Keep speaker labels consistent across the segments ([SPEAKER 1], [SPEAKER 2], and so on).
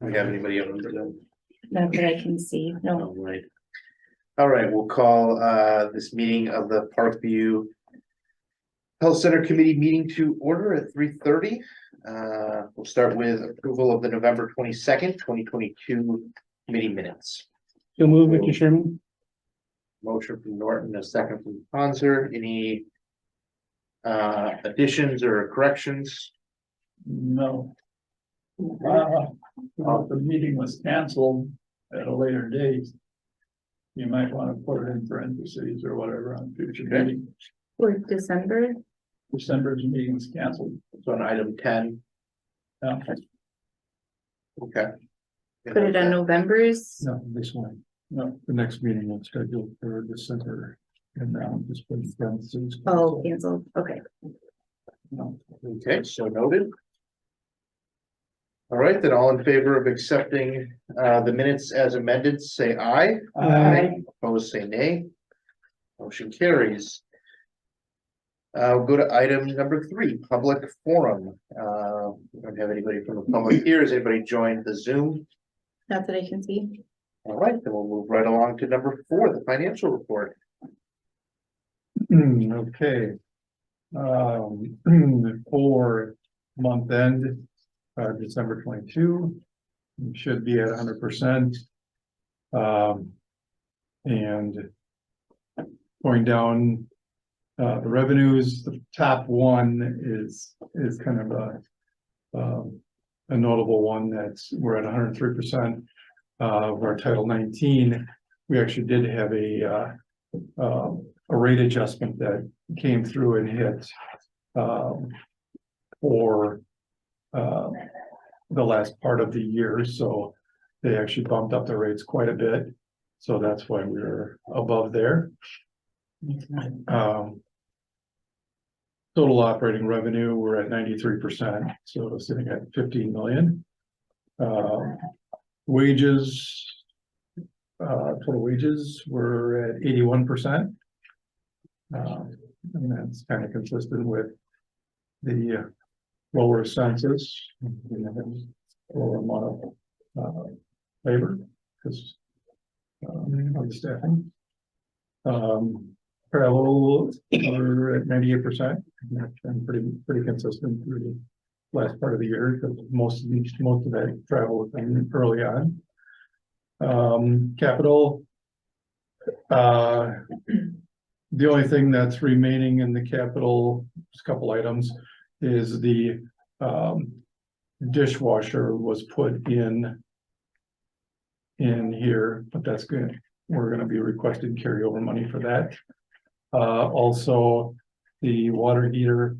[SPEAKER 1] Do we have anybody on the Zoom?
[SPEAKER 2] Not that I can see, no.
[SPEAKER 1] All right. All right, we'll call this meeting of the Parkview Health Center Committee meeting to order at 3:30. We'll start with approval of the November 22nd, 2022 committee minutes.
[SPEAKER 3] You'll move, Mr. Chairman.
[SPEAKER 1] Motion from Norton, a second from Ponzer. Any additions or corrections?
[SPEAKER 4] No. The meeting was canceled at a later date. You might want to put it in parentheses or whatever on future
[SPEAKER 1] Okay.
[SPEAKER 4] meeting.
[SPEAKER 2] For December,
[SPEAKER 4] December's meeting was canceled.
[SPEAKER 1] It's on item 10.
[SPEAKER 4] Yeah.
[SPEAKER 1] Okay.
[SPEAKER 2] put it on November's.
[SPEAKER 3] No, this one.
[SPEAKER 4] No,
[SPEAKER 3] The next meeting is scheduled for December. And now just put parentheses.
[SPEAKER 2] Oh, canceled, okay.
[SPEAKER 4] no.
[SPEAKER 1] Okay, so noted. All right, then all in favor of accepting the minutes as amended, say aye.
[SPEAKER 2] Aye.
[SPEAKER 1] Opposed, say nay. Motion carries. We'll go to item number 3, public forum. We don't have anybody from the public here. Has anybody joined the Zoom?
[SPEAKER 2] Not that I can see.
[SPEAKER 1] All right, then we'll move right along to number 4, the financial report.
[SPEAKER 3] Okay. For month end, December 22, we should be at 100%. And going down, the revenues, the top one is kind of a notable one. We're at 103%. Of our Title 19, we actually did have a rate adjustment that came through and hit for the last part of the year, so they actually bumped up the rates quite a bit, so that's why we're above there. Total operating revenue, we're at 93%, so sitting at 15 million. Wages, total wages, we're at 81%. And that's kind of consistent with the lower census, lower amount of labor, because of the staffing. Travel, we're at 98%. That's been pretty consistent through the last part of the year, because most of that travel was done early on. Capital, the only thing that's remaining in the capital, just a couple items, is the dishwasher was put in here, but that's good. We're going to be requesting carryover money for that. Also, the water heater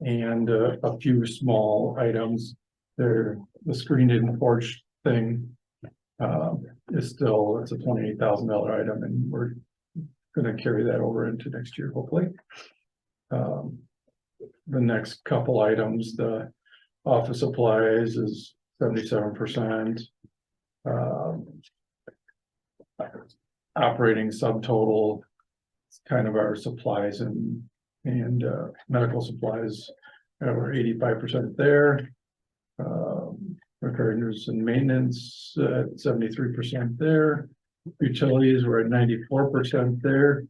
[SPEAKER 3] and a few small items. The screened-in porch thing is still, it's a $28,000 item, and we're going to carry that over into next year, hopefully. The next couple items, the office supplies is 77%. Operating subtotal, it's kind of our supplies and medical supplies. We're 85% there. Repairs and maintenance, 73% there. Utilities, we're at 94% there.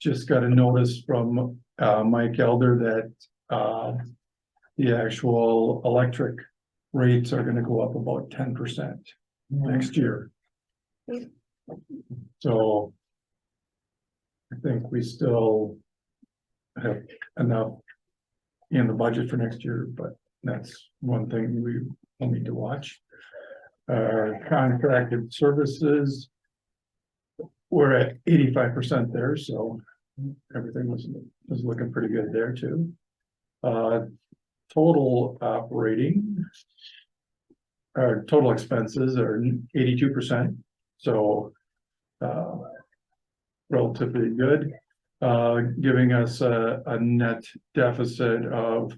[SPEAKER 3] Just got a notice from Mike Elder that the actual electric rates are going to go up about 10% next year. So I think we still have enough in the budget for next year, but that's one thing we will need to watch. Contracted services, we're at 85% there, so everything was looking pretty good there too. Total operating, our total expenses are 82%, so relatively good, giving us a net deficit of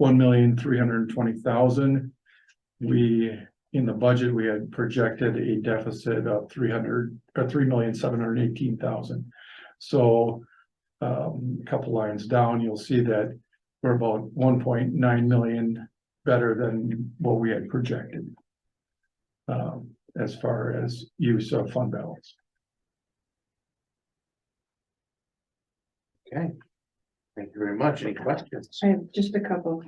[SPEAKER 3] 1,320,000. In the budget, we had projected a deficit of 3,718,000. So a couple lines down, you'll see that we're about 1.9 million better than what we had projected. as far as use of fund balance.
[SPEAKER 1] Okay. Thank you very much. Any questions?
[SPEAKER 5] I have just a couple.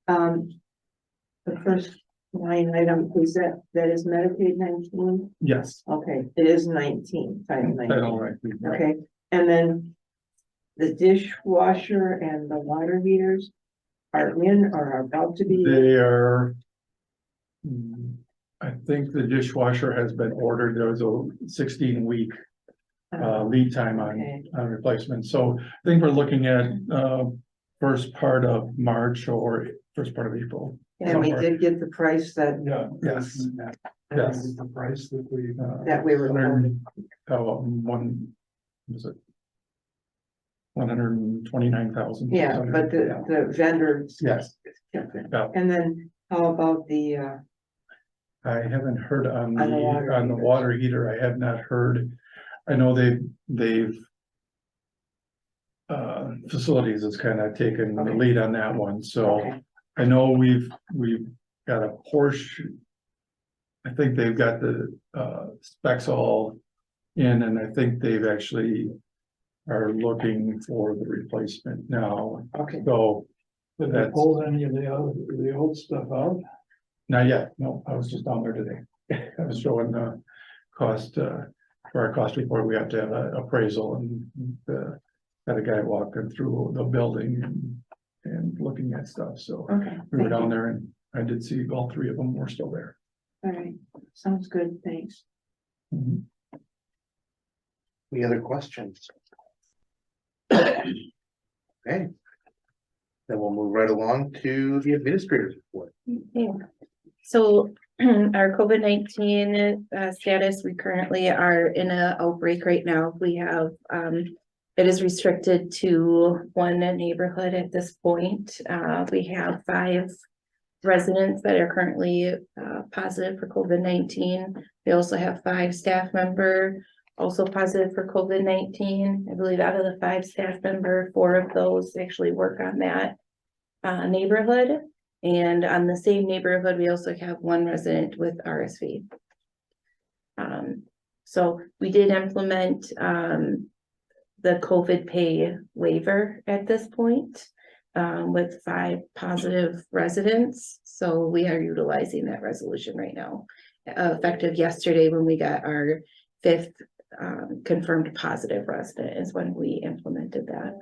[SPEAKER 5] The first line item, is that is Medicaid 19?
[SPEAKER 3] Yes.
[SPEAKER 5] Okay, it is 19, Title
[SPEAKER 3] Title
[SPEAKER 5] 19.
[SPEAKER 3] right.
[SPEAKER 5] Okay, and then the dishwasher and the water heaters are in or are about to be.
[SPEAKER 3] They are. I think the dishwasher has been ordered. There was a 16-week lead time
[SPEAKER 5] Okay.
[SPEAKER 3] on replacement. So I think we're looking at first part of March or first part of April.
[SPEAKER 5] And we
[SPEAKER 3] somewhere.
[SPEAKER 5] did get the price that.
[SPEAKER 4] Yeah.
[SPEAKER 3] Yes. Yes.
[SPEAKER 4] The price that we.
[SPEAKER 5] That we were quoted.
[SPEAKER 3] Was it? 129,000.
[SPEAKER 5] Yeah, but the vendors.
[SPEAKER 3] Yes.
[SPEAKER 5] Yeah.
[SPEAKER 3] Yeah.
[SPEAKER 5] And then how about the,
[SPEAKER 3] I haven't heard on
[SPEAKER 5] On the water
[SPEAKER 3] on the
[SPEAKER 5] heaters.
[SPEAKER 3] water heater. I have not heard. I know they've facilities has kind of taken the
[SPEAKER 5] Okay.
[SPEAKER 3] lead on that one. So
[SPEAKER 5] okay,
[SPEAKER 3] I know we've got a portion. I think they've got the specs all in, and I think they've actually are looking for the replacement now.
[SPEAKER 5] okay,
[SPEAKER 3] So
[SPEAKER 4] Did they pull any of the old stuff out?
[SPEAKER 3] not yet. No, I was just down there today. I was showing the cost for our cost report. We have to have an appraisal and had a guy walking through the building and looking at stuff. So
[SPEAKER 5] okay.
[SPEAKER 3] we were
[SPEAKER 5] thank
[SPEAKER 3] down
[SPEAKER 5] you.
[SPEAKER 3] there and I did see all three of them were still there.
[SPEAKER 5] All right, sounds good, thanks.
[SPEAKER 3] Mhm.
[SPEAKER 1] Any other questions? Okay. Then we'll move right along to the administrator's report.
[SPEAKER 2] Okay. So our COVID-19 status, we currently are in an outbreak right now. We have, it is restricted to one neighborhood at this point. We have 5 residents that are currently positive for COVID-19. We also have 5 staff member also positive for COVID-19. I believe out of the 5 staff member, 4 of those actually work on that neighborhood. And on the same neighborhood, we also have 1 resident with RSV. So we did implement the COVID pay waiver at this point with 5 positive residents. So we are utilizing that resolution right now. Effective yesterday when we got our 5th confirmed positive resident is when we implemented that.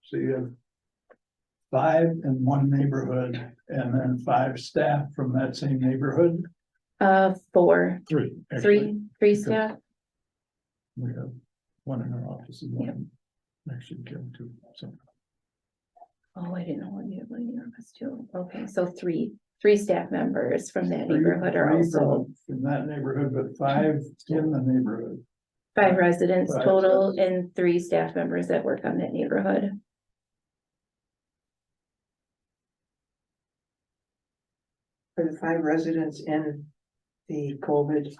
[SPEAKER 4] So you have 5 in one neighborhood and then 5 staff from that same neighborhood.
[SPEAKER 2] 4,
[SPEAKER 3] Three. actually.
[SPEAKER 2] 3 staff.
[SPEAKER 3] We have 1 in our office and 1 actually killed 2. So
[SPEAKER 2] Oh, I didn't know what you was too. Okay, so 3 staff members from that
[SPEAKER 4] Three-
[SPEAKER 2] neighborhood are
[SPEAKER 4] three
[SPEAKER 2] also
[SPEAKER 4] from that neighborhood, but 5 in the neighborhood.
[SPEAKER 2] 5 residents
[SPEAKER 4] 5
[SPEAKER 2] total
[SPEAKER 4] residents.
[SPEAKER 2] and 3 staff members that work on that neighborhood.
[SPEAKER 5] For the 5 residents in the COVID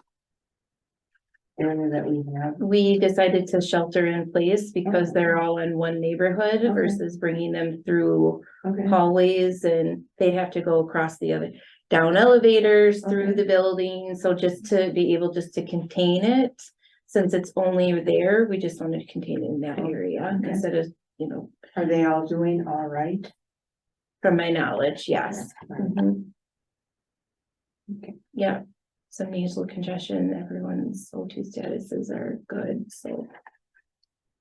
[SPEAKER 5] area that we have.
[SPEAKER 2] We decided to shelter in place because they're all in one neighborhood
[SPEAKER 5] Okay.
[SPEAKER 2] versus bringing them through
[SPEAKER 5] Okay,
[SPEAKER 2] hallways and they'd have to go across the other, down elevators through
[SPEAKER 5] Okay.
[SPEAKER 2] the building. So just to be able just to contain it, since it's only there, we just wanted to contain it in that area
[SPEAKER 5] Okay.
[SPEAKER 2] instead of,
[SPEAKER 5] are they all doing all right?
[SPEAKER 2] from my knowledge, yes. Mhm.
[SPEAKER 5] Okay.
[SPEAKER 2] Yeah, some nasal congestion, everyone's O2 statuses are good, so.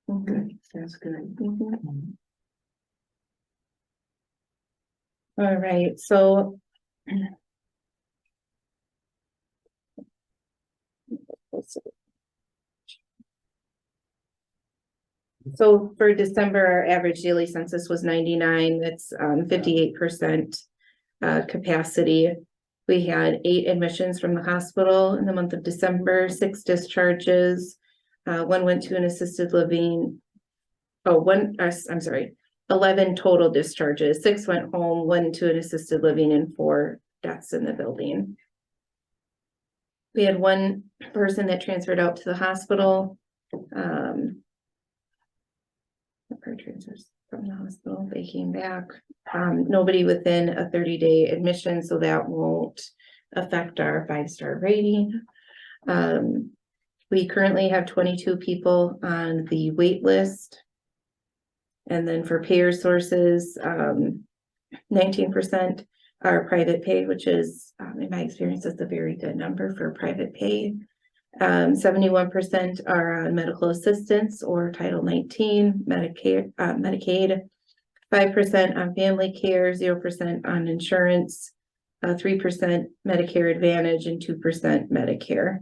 [SPEAKER 2] Mhm.
[SPEAKER 5] Good, that's good.
[SPEAKER 2] Mhm. All right, so. So for December, our average daily census was 99. That's 58% capacity. We had 8 admissions from the hospital in the month of December, 6 discharges. 1 went to an assisted living. I'm sorry, 11 total discharges. 6 went home, 1 to an assisted living, and 4 deaths in the building. We had 1 person that transferred out to the hospital. Transfers from the hospital, they came back. Nobody within a 30-day admission, so that won't affect our 5-star rating. We currently have 22 people on the wait list. And then for payer sources, 19% are private pay, which is, in my experience, is a very good number for private pay. 71% are on medical assistance or Title 19, Medicaid, 5% on family care, 0% on insurance, 3% Medicare Advantage, and 2% Medicare.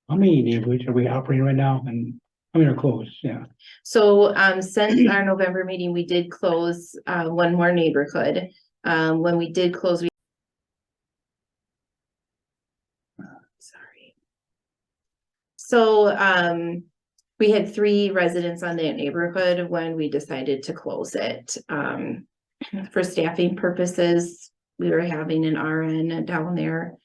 [SPEAKER 6] How many neighborhoods are we operating right now? And how many are closed? Yeah.
[SPEAKER 2] So, since our November meeting, we did close, one more neighborhood. When we did close, sorry. So, we had 3 residents on that neighborhood when we decided to close it. For staffing purposes, we were having an RN down there.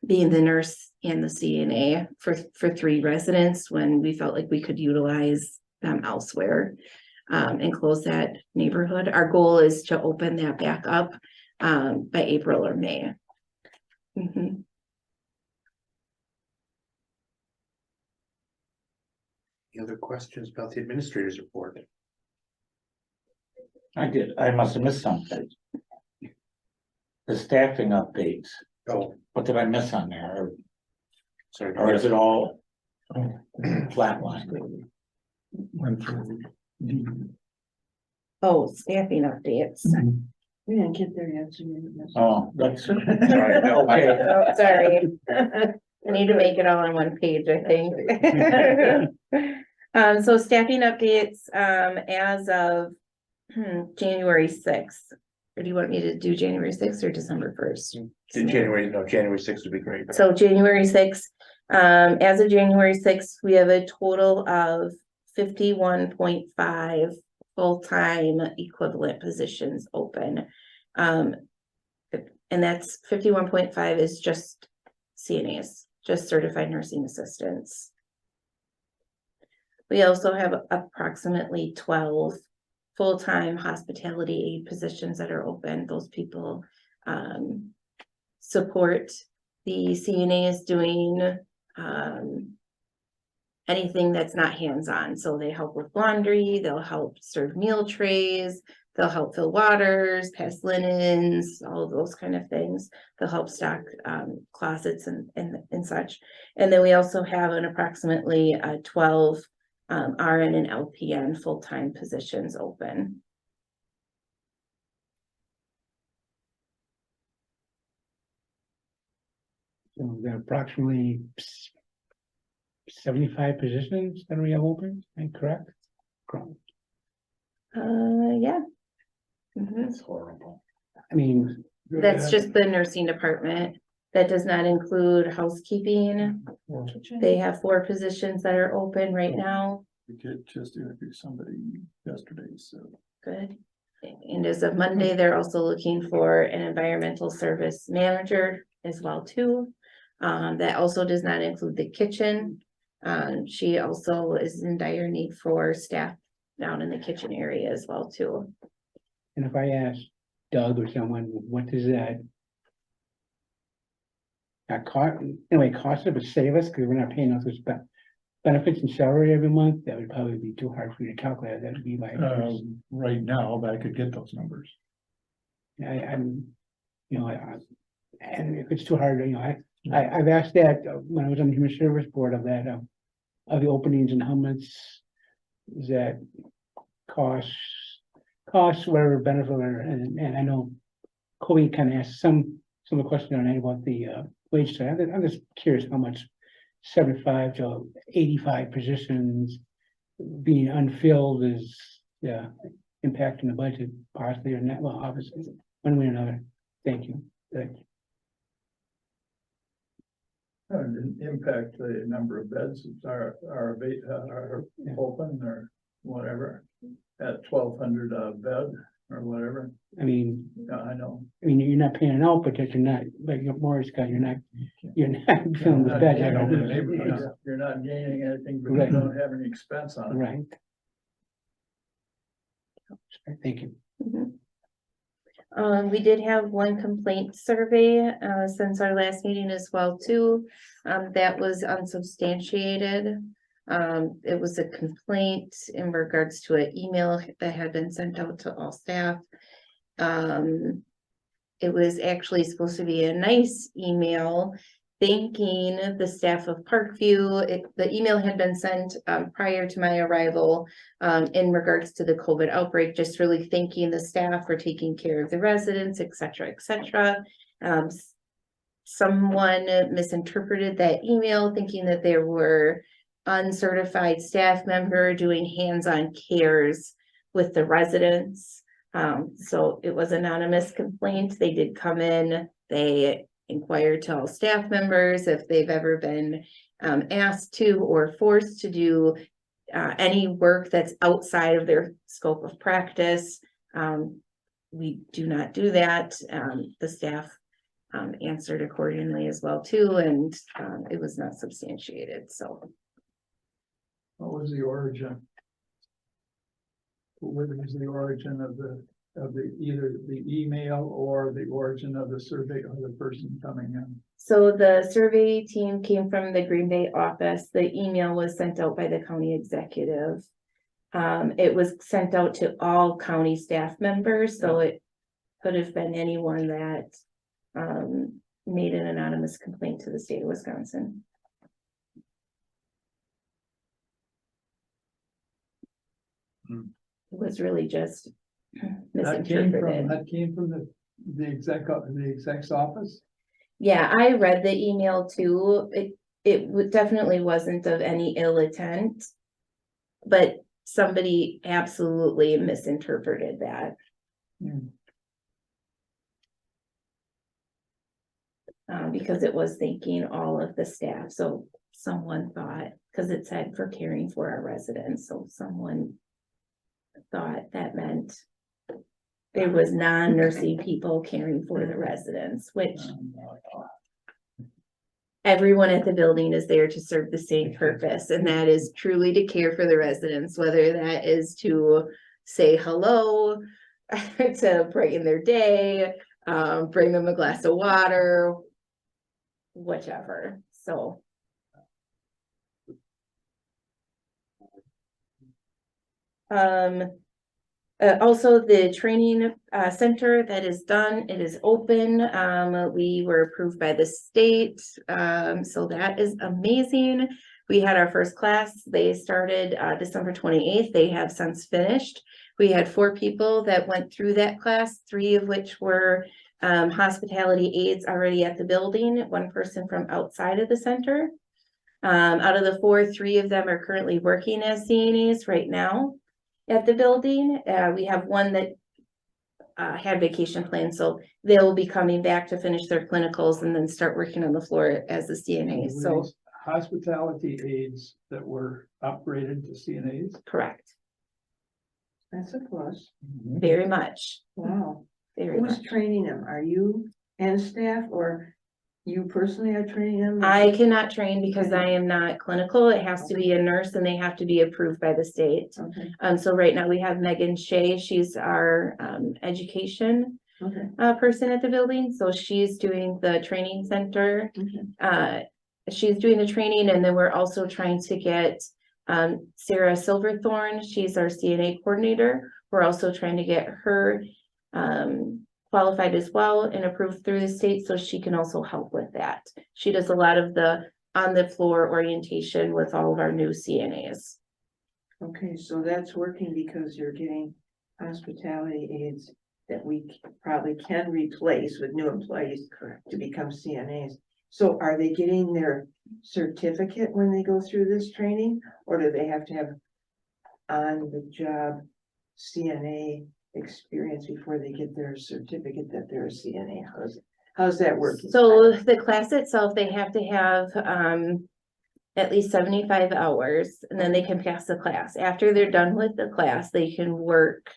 [SPEAKER 2] Being the nurse and the CNA for 3 residents when we felt like we could utilize them elsewhere, and close that neighborhood. Our goal is to open that back up, by April or May. Mhm.
[SPEAKER 1] Any other questions about the administrator's report?
[SPEAKER 7] I must have missed something. The staffing updates,
[SPEAKER 1] Oh,
[SPEAKER 7] what did I miss on there?
[SPEAKER 1] sorry.
[SPEAKER 7] Or is it all flatline?
[SPEAKER 3] Went through the-
[SPEAKER 2] Oh, staffing updates.
[SPEAKER 5] We didn't get there yet. So we didn't miss it.
[SPEAKER 7] Oh, that's, sorry, okay.
[SPEAKER 2] Oh, sorry. I need to make it all on one page, I think. So staffing updates, as of January 6th. Or do you want me to do January 6th or December 1st?
[SPEAKER 1] January 6th would be great.
[SPEAKER 2] So January 6th, as of January 6th, we have a total of 51.5 full-time equivalent positions open. And that's 51.5 is just CNAs, just certified nursing assistants. We also have approximately 12 full-time hospitality aid positions that are open. Those people support the CNAs doing anything that's not hands-on. So they help with laundry, they'll help serve meal trays, they'll help fill waters, pass linens, all of those kind of things. They'll help stock closets and such. And then we also have an approximately 12 RN and LPN full-time positions open.
[SPEAKER 6] So there are approximately 75 positions that we have open, am I correct?
[SPEAKER 2] Yeah. Mhm.
[SPEAKER 7] That's horrible.
[SPEAKER 6] I mean,
[SPEAKER 2] That's just the nursing department. That does not include housekeeping. They have 4 positions that are open right now.
[SPEAKER 3] We could just interview somebody yesterday, so.
[SPEAKER 2] Good. And as of Monday, they're also looking for an environmental service manager as well too. That also does not include the kitchen. She also is in dire need for staff down in the kitchen area as well too.
[SPEAKER 6] and if I ask Doug or someone, what does that cost, anyway, cost us or save us, because we're not paying out those benefits and salary every month, that would probably be too hard for you to calculate. That'd be like,
[SPEAKER 3] Right now, but I could get those numbers.
[SPEAKER 6] I'm, you know, and if it's too hard, you know, I've asked that when I was on the human service board of that, of the openings and how much is that costs whatever benefit, and I know Kobe kind of asked some of the questions on it about the wage side. I'm just curious how much 75 to 85 positions being unfilled is, impacting the budget possibly or not, well, obviously, one way or another. Thank you.
[SPEAKER 4] Impact the number of beds that are open or whatever, at 1,200 a bed or whatever.
[SPEAKER 6] I mean,
[SPEAKER 4] Yeah, I know.
[SPEAKER 6] you're not paying it out, but you're not, like Morris got, you're not filling the bed.
[SPEAKER 3] Yeah, over the neighborhood.
[SPEAKER 4] You're not gaining anything, but
[SPEAKER 6] Right.
[SPEAKER 4] you don't have any expense on it.
[SPEAKER 6] Right. Thank you.
[SPEAKER 2] Mhm. We did have one complaint survey, since our last meeting as well too. That was unsubstantiated. It was a complaint in regards to an email that had been sent out to all staff. It was actually supposed to be a nice email thanking the staff of Parkview. The email had been sent prior to my arrival in regards to the COVID outbreak, just really thanking the staff for taking care of the residents, et cetera, et cetera. Someone misinterpreted that email thinking that there were uncertified staff member doing hands-on cares with the residents. So it was anonymous complaint. They did come in, they inquired to all staff members if they've ever been asked to or forced to do any work that's outside of their scope of practice. We do not do that. The staff answered accordingly as well too, and it was not substantiated, so.
[SPEAKER 4] What was the origin? What was the origin of either the email or the origin of the survey or the person coming in?
[SPEAKER 2] So the survey team came from the Green Bay office. The email was sent out by the county executive. It was sent out to all county staff members, so it could have been anyone that made an anonymous complaint to the state of Wisconsin. It was really just misinterpreted.
[SPEAKER 4] That came from the exec's office?
[SPEAKER 2] Yeah, I read the email too. It definitely wasn't of any ill intent. But somebody absolutely misinterpreted that. Because it was thanking all of the staff, so someone thought, because it said for caring for our residents, so someone thought that meant there was non-nursing people caring for the residents, which everyone at the building is there to serve the same purpose, and that is truly to care for the residents, whether that is to say hello, to brighten their day, bring them a glass of water, whichever, so. Also the training center that is done, it is open. We were approved by the state, so that is amazing. We had our first class. They started December 28th. They have since finished. We had 4 people that went through that class, 3 of which were hospitality aides already at the building, 1 person from outside of the center. Out of the 4, 3 of them are currently working as CNAs right now at the building. We have 1 that had vacation plans, so they'll be coming back to finish their clinicals and then start working on the floor as a CNA. So
[SPEAKER 4] hospitality aides that were upgraded to CNAs?
[SPEAKER 2] correct,
[SPEAKER 5] That's a plus.
[SPEAKER 2] very much,
[SPEAKER 5] Wow.
[SPEAKER 2] very
[SPEAKER 5] Who's
[SPEAKER 2] much.
[SPEAKER 5] training them? Are you and staff, or you personally are training them?
[SPEAKER 2] I cannot train because I am not clinical. It has to be a nurse and they have to be approved by the state.
[SPEAKER 5] Okay,
[SPEAKER 2] So right now we have Megan Shea. She's our education
[SPEAKER 5] okay,
[SPEAKER 2] person at the building. So she's doing the training center.
[SPEAKER 5] okay.
[SPEAKER 2] She's doing the training, and then we're also trying to get Sarah Silverthorne. She's our CNA coordinator. We're also trying to get her qualified as well and approved through the state, so she can also help with that. She does a lot of the on the floor orientation with all of our new CNAs.
[SPEAKER 5] Okay, so that's working because you're getting hospitality aides that we probably can replace with new employees to become CNAs. So are they getting their certificate when they go through this training, or do they have to have on the job CNA experience before they get their certificate that they're a CNA? How's that working?
[SPEAKER 2] So the class itself, they have to have at least 75 hours, and then they can pass the class. After they're done with the class, they can work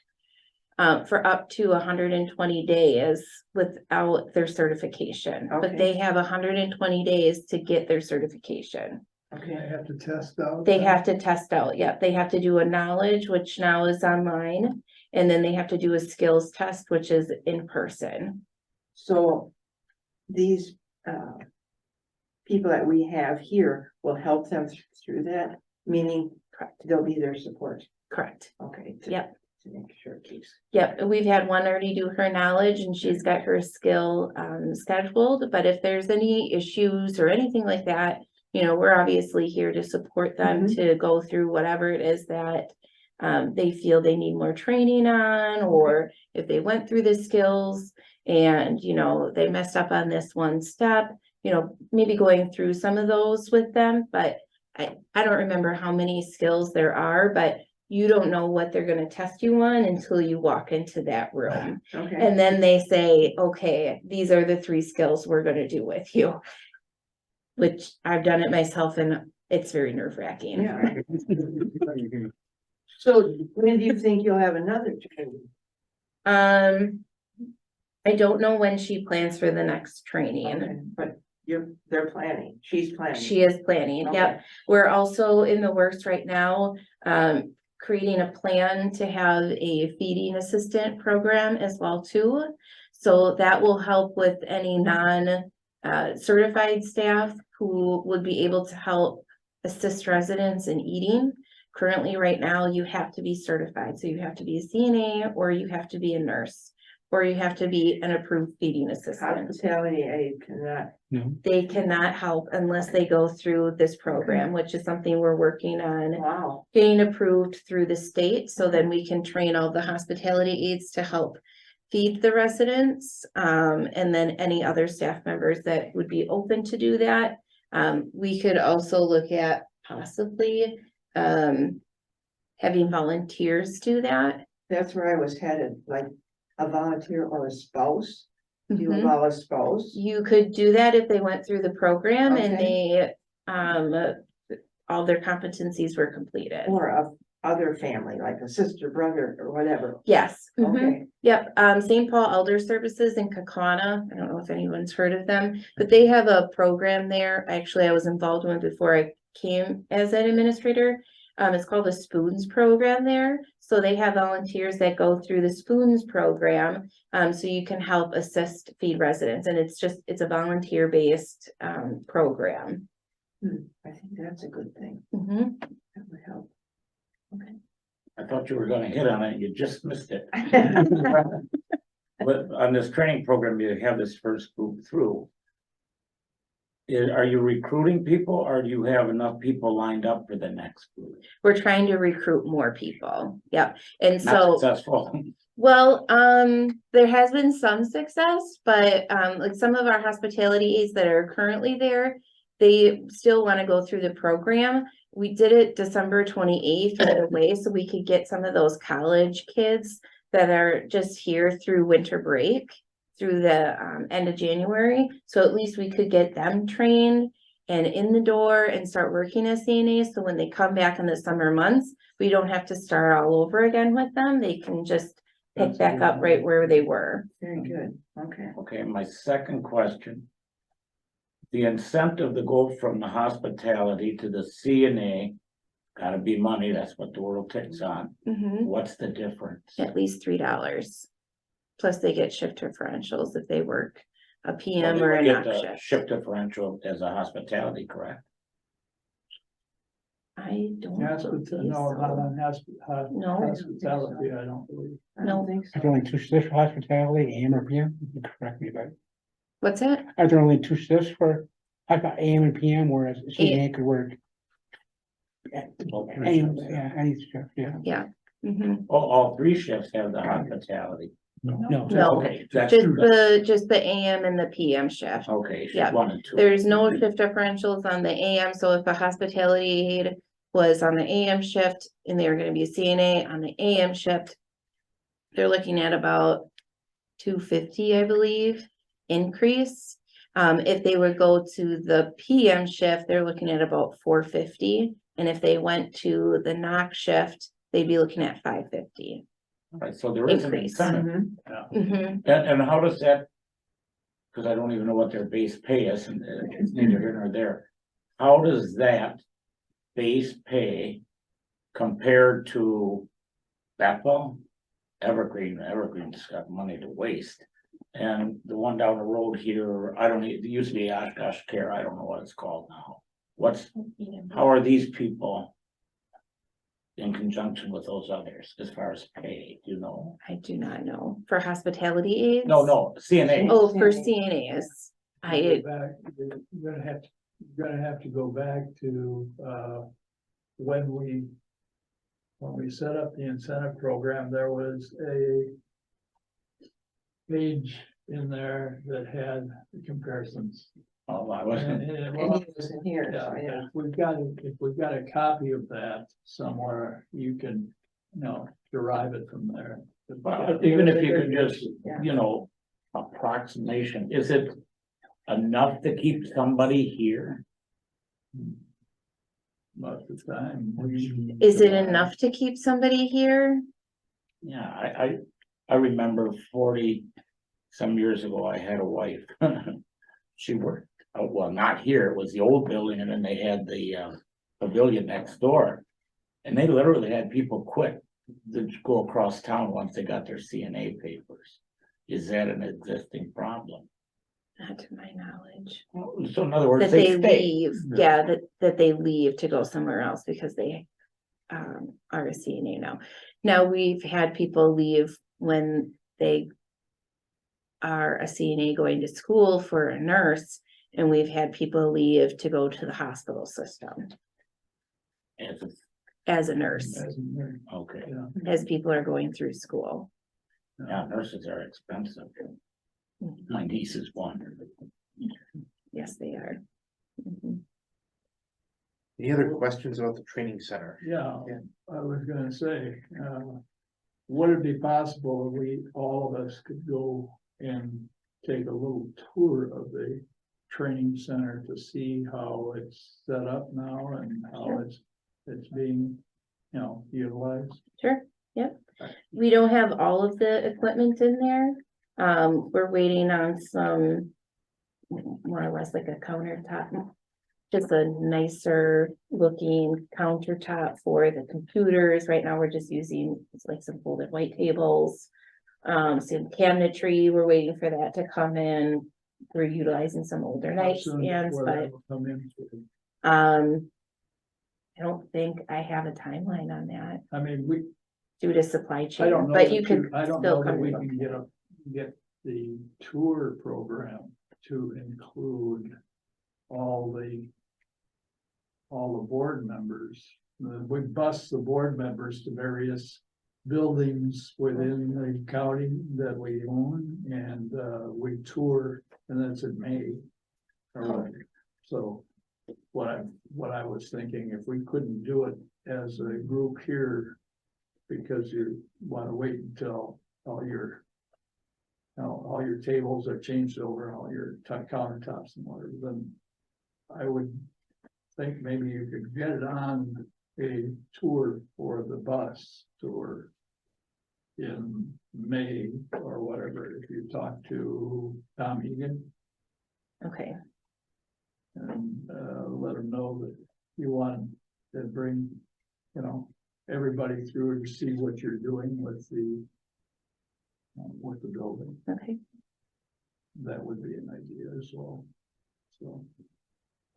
[SPEAKER 2] for up to 120 days without their certification. But
[SPEAKER 5] Okay.
[SPEAKER 2] they have 120 days to get their certification.
[SPEAKER 5] Okay,
[SPEAKER 4] They have to test out?
[SPEAKER 2] They have to test out, yep, they have to do a knowledge, which now is online. And then they have to do a skills test, which is in person.
[SPEAKER 5] So these people that we have here will help them through that, meaning they'll be their support.
[SPEAKER 2] Correct.
[SPEAKER 5] Okay.
[SPEAKER 2] Yep.
[SPEAKER 5] To make sure it keeps.
[SPEAKER 2] Yep, we've had one already do her knowledge and she's got her skill scheduled, but if there's any issues or anything like that, you know, we're obviously here to support them to go through whatever it is that they feel they need more training on, or if they went through the skills and, you know, they messed up on this one step, you know, maybe going through some of those with them, but I don't remember how many skills there are, but you don't know what they're gonna test you on until you walk into that room.
[SPEAKER 5] Okay.
[SPEAKER 2] And then they say, okay, these are the 3 skills we're gonna do with you. Which I've done it myself and it's very nerve wracking.
[SPEAKER 5] Yeah. So when do you think you'll have another training?
[SPEAKER 2] I don't know when she plans for the next training.
[SPEAKER 5] Okay, but they're planning, she's planning.
[SPEAKER 2] She is planning,
[SPEAKER 5] Okay.
[SPEAKER 2] yep. We're also in the works right now, creating a plan to have a feeding assistant program as well too. So that will help with any certified staff who would be able to help assist residents in eating. Currently, right now, you have to be certified. So you have to be a CNA, or you have to be a nurse, or you have to be an approved feeding assistant.
[SPEAKER 5] Hospitality aid cannot.
[SPEAKER 2] They cannot help unless they go through this program, which is something we're working on
[SPEAKER 5] Wow.
[SPEAKER 2] getting approved through the state, so then we can train all the hospitality aides to help feed the residents, and then any other staff members that would be open to do that. We could also look at possibly having volunteers do that.
[SPEAKER 5] That's where I was headed, like a volunteer or a spouse. Do you
[SPEAKER 2] Mhm.
[SPEAKER 5] allow a spouse?
[SPEAKER 2] You could do that if they went through the program and
[SPEAKER 5] Okay.
[SPEAKER 2] they, all their competencies were completed.
[SPEAKER 5] Or a other family, like a sister, brother, or whatever.
[SPEAKER 2] Yes. Mhm.
[SPEAKER 5] Okay.
[SPEAKER 2] Yep, St. Paul Elder Services in Kakana, I don't know if anyone's heard of them, but they have a program there. Actually, I was involved in before I came as an administrator. It's called the Spoons Program there. So they have volunteers that go through the Spoons Program. So you can help assist feed residents, and it's a volunteer-based program.
[SPEAKER 5] I think that's a good thing.
[SPEAKER 2] Mhm.
[SPEAKER 5] That would help.
[SPEAKER 7] I thought you were gonna hit on it, you just missed it. But on this training program, you have this first group through. Are you recruiting people, or do you have enough people lined up for the next group?
[SPEAKER 2] We're trying to recruit more people. Yep, and
[SPEAKER 7] Not
[SPEAKER 2] so.
[SPEAKER 7] successful.
[SPEAKER 2] Well, there has been some success, but like some of our hospitality aides that are currently there, they still want to go through the program. We did it December 28th right away, so we could get some of those college kids that are just here through winter break through the end of January. So at least we could get them trained and in the door and start working as CNAs. So when they come back in the summer months, we don't have to start all over again with them. They can just pick back up right where they were.
[SPEAKER 5] Very good, okay.
[SPEAKER 7] Okay, my second question. The incentive to go from the hospitality to the CNA, gotta be money, that's what the world ticks on.
[SPEAKER 2] Mhm.
[SPEAKER 7] What's the difference?
[SPEAKER 2] At least $3. Plus they get shift differentials if they work a
[SPEAKER 7] Well,
[SPEAKER 2] PM
[SPEAKER 7] they
[SPEAKER 2] or
[SPEAKER 7] would
[SPEAKER 2] a
[SPEAKER 7] get
[SPEAKER 2] night
[SPEAKER 7] the
[SPEAKER 2] shift.
[SPEAKER 7] shift differential as a hospitality, correct?
[SPEAKER 2] I don't believe
[SPEAKER 4] No, not
[SPEAKER 2] so.
[SPEAKER 4] on
[SPEAKER 2] No.
[SPEAKER 4] hospitality, I don't believe.
[SPEAKER 5] I don't
[SPEAKER 2] No.
[SPEAKER 5] think
[SPEAKER 6] Are there
[SPEAKER 5] so.
[SPEAKER 6] only 2 shifts for hospitality, AM or PM? You can correct me, but
[SPEAKER 2] What's that?
[SPEAKER 6] are there only 2 shifts for AM and PM, whereas CNA could work? Any shift, yeah.
[SPEAKER 2] Mhm.
[SPEAKER 7] All 3 shifts have the hospitality.
[SPEAKER 6] No.
[SPEAKER 2] No.
[SPEAKER 7] Okay, that's,
[SPEAKER 2] Just the AM and the PM shift.
[SPEAKER 7] okay, shift
[SPEAKER 2] Yeah.
[SPEAKER 7] 1 and 2.
[SPEAKER 2] There's no shift differentials on the AM, so if a hospitality aide was on the AM shift and they were gonna be a CNA on the AM shift, they're looking at about 250, I believe, increase. If they would go to the PM shift, they're looking at about 450. And if they went to the knock shift, they'd be looking at 550.
[SPEAKER 7] Right, so there is an
[SPEAKER 2] Increase.
[SPEAKER 7] incentive.
[SPEAKER 2] Mhm.
[SPEAKER 7] And how does that? Cause I don't even know what their base pay is, and it's neither here nor there. How does that base pay compared to Bethel Evergreen's got money to waste. And the one down the road here, I don't, it used to be Oshkosh Care, I don't know what it's called now. How are these people in conjunction with those others as far as pay, do you know?
[SPEAKER 2] I do not know. For hospitality aides?
[SPEAKER 7] No, CNA.
[SPEAKER 2] Oh, for CNAs.
[SPEAKER 4] Go back, you're gonna have to go back to, when we set up the incentive program, there was a page in there that had the comparisons.
[SPEAKER 7] Oh, I
[SPEAKER 4] And,
[SPEAKER 7] wasn't,
[SPEAKER 4] and,
[SPEAKER 5] And
[SPEAKER 4] well,
[SPEAKER 5] he wasn't here,
[SPEAKER 4] yeah,
[SPEAKER 5] so yeah.
[SPEAKER 4] if we've got a copy of that somewhere, you can, derive it from there.
[SPEAKER 7] well, even if you could just,
[SPEAKER 5] Yeah.
[SPEAKER 7] approximation, is it enough to keep somebody here?
[SPEAKER 4] Most of the time.
[SPEAKER 2] Is it enough to keep somebody here?
[SPEAKER 7] Yeah, I remember 40 some years ago, I had a wife. She worked, well, not here, it was the old building, and then they had the pavilion next door. And they literally had people quit to go across town once they got their CNA papers. Is that an existing problem?
[SPEAKER 2] Not to my knowledge.
[SPEAKER 7] So in other words,
[SPEAKER 2] That they
[SPEAKER 7] stay.
[SPEAKER 2] leave, yeah, that they leave to go somewhere else because they are a CNA now. Now, we've had people leave when they are a CNA going to school for a nurse, and we've had people leave to go to the hospital system
[SPEAKER 7] As a-
[SPEAKER 2] as a nurse,
[SPEAKER 7] Okay,
[SPEAKER 2] as people are going through school.
[SPEAKER 7] yeah, nurses are expensive. My niece is one.
[SPEAKER 2] Yes, they are. Mhm.
[SPEAKER 1] Any other questions about the training center?
[SPEAKER 4] Yeah,
[SPEAKER 1] Yeah.
[SPEAKER 4] I was gonna say, would it be possible if all of us could go and take a little tour of the training center to see how it's set up now and how it's being, utilized?
[SPEAKER 2] Sure, yep. We don't have all of the equipment in there. We're waiting on some more or less like a countertop. Just a nicer looking countertop for the computers. Right now, we're just using, it's like some folded white tables. Some cabinetry, we're waiting for that to come in. We're utilizing some older
[SPEAKER 4] How soon
[SPEAKER 2] nightstands,
[SPEAKER 4] before
[SPEAKER 2] but,
[SPEAKER 4] that will come in?
[SPEAKER 2] I don't think I have a timeline on that
[SPEAKER 4] I mean,
[SPEAKER 2] due to supply
[SPEAKER 4] I
[SPEAKER 2] chain,
[SPEAKER 4] don't know.
[SPEAKER 2] but you
[SPEAKER 4] that
[SPEAKER 2] can
[SPEAKER 4] I don't
[SPEAKER 2] still
[SPEAKER 4] know that
[SPEAKER 2] come
[SPEAKER 4] we
[SPEAKER 2] and
[SPEAKER 4] can
[SPEAKER 2] look.
[SPEAKER 4] get the tour program to include all the board members. We bus the board members to various buildings within the county that we own, and we tour, and that's in May. So what I was thinking, if we couldn't do it as a group here, because you want to wait until all your tables are changed over, all your countertops and whatever, then I would think maybe you could get it on a tour for the bus tour in May or whatever, if you talk to Tom Egan
[SPEAKER 2] Okay,
[SPEAKER 4] and let him know that you want to bring, everybody through to see what you're doing with the building.
[SPEAKER 2] okay.
[SPEAKER 4] That would be an idea as well. So,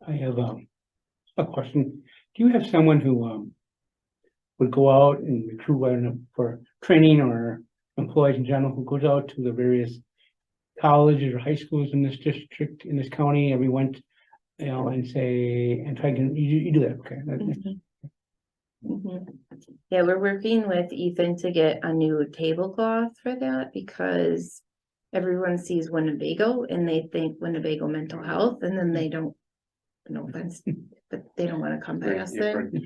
[SPEAKER 6] I have a question. Do you have someone who would go out and recruit, I don't know, for training or employees in general, who goes out to the various colleges or high schools in this district, in this county, and we went, and say, and try to, you do that, okay?
[SPEAKER 2] Mhm. Mhm. Yeah, we're working with Ethan to get a new tablecloth for that because everyone sees Winnebago and they think Winnebago mental health, and then they don't, no offense, but they don't want to come by
[SPEAKER 1] Very
[SPEAKER 2] us
[SPEAKER 1] different,
[SPEAKER 2] then.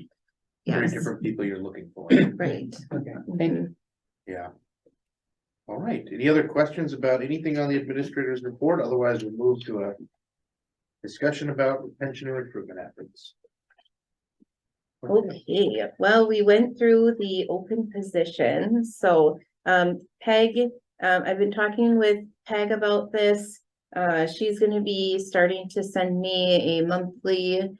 [SPEAKER 1] very
[SPEAKER 2] Yes,
[SPEAKER 1] different people you're looking for.
[SPEAKER 2] right.
[SPEAKER 6] Okay, thank you.
[SPEAKER 2] Mhm.
[SPEAKER 1] Yeah. All right, any other questions about anything on the administrator's report? Otherwise, we'll move to a discussion about retention and recruitment efforts.
[SPEAKER 2] Okay, well, we went through the open positions, so Peg, I've been talking with Peg about this. She's gonna be starting to send me a monthly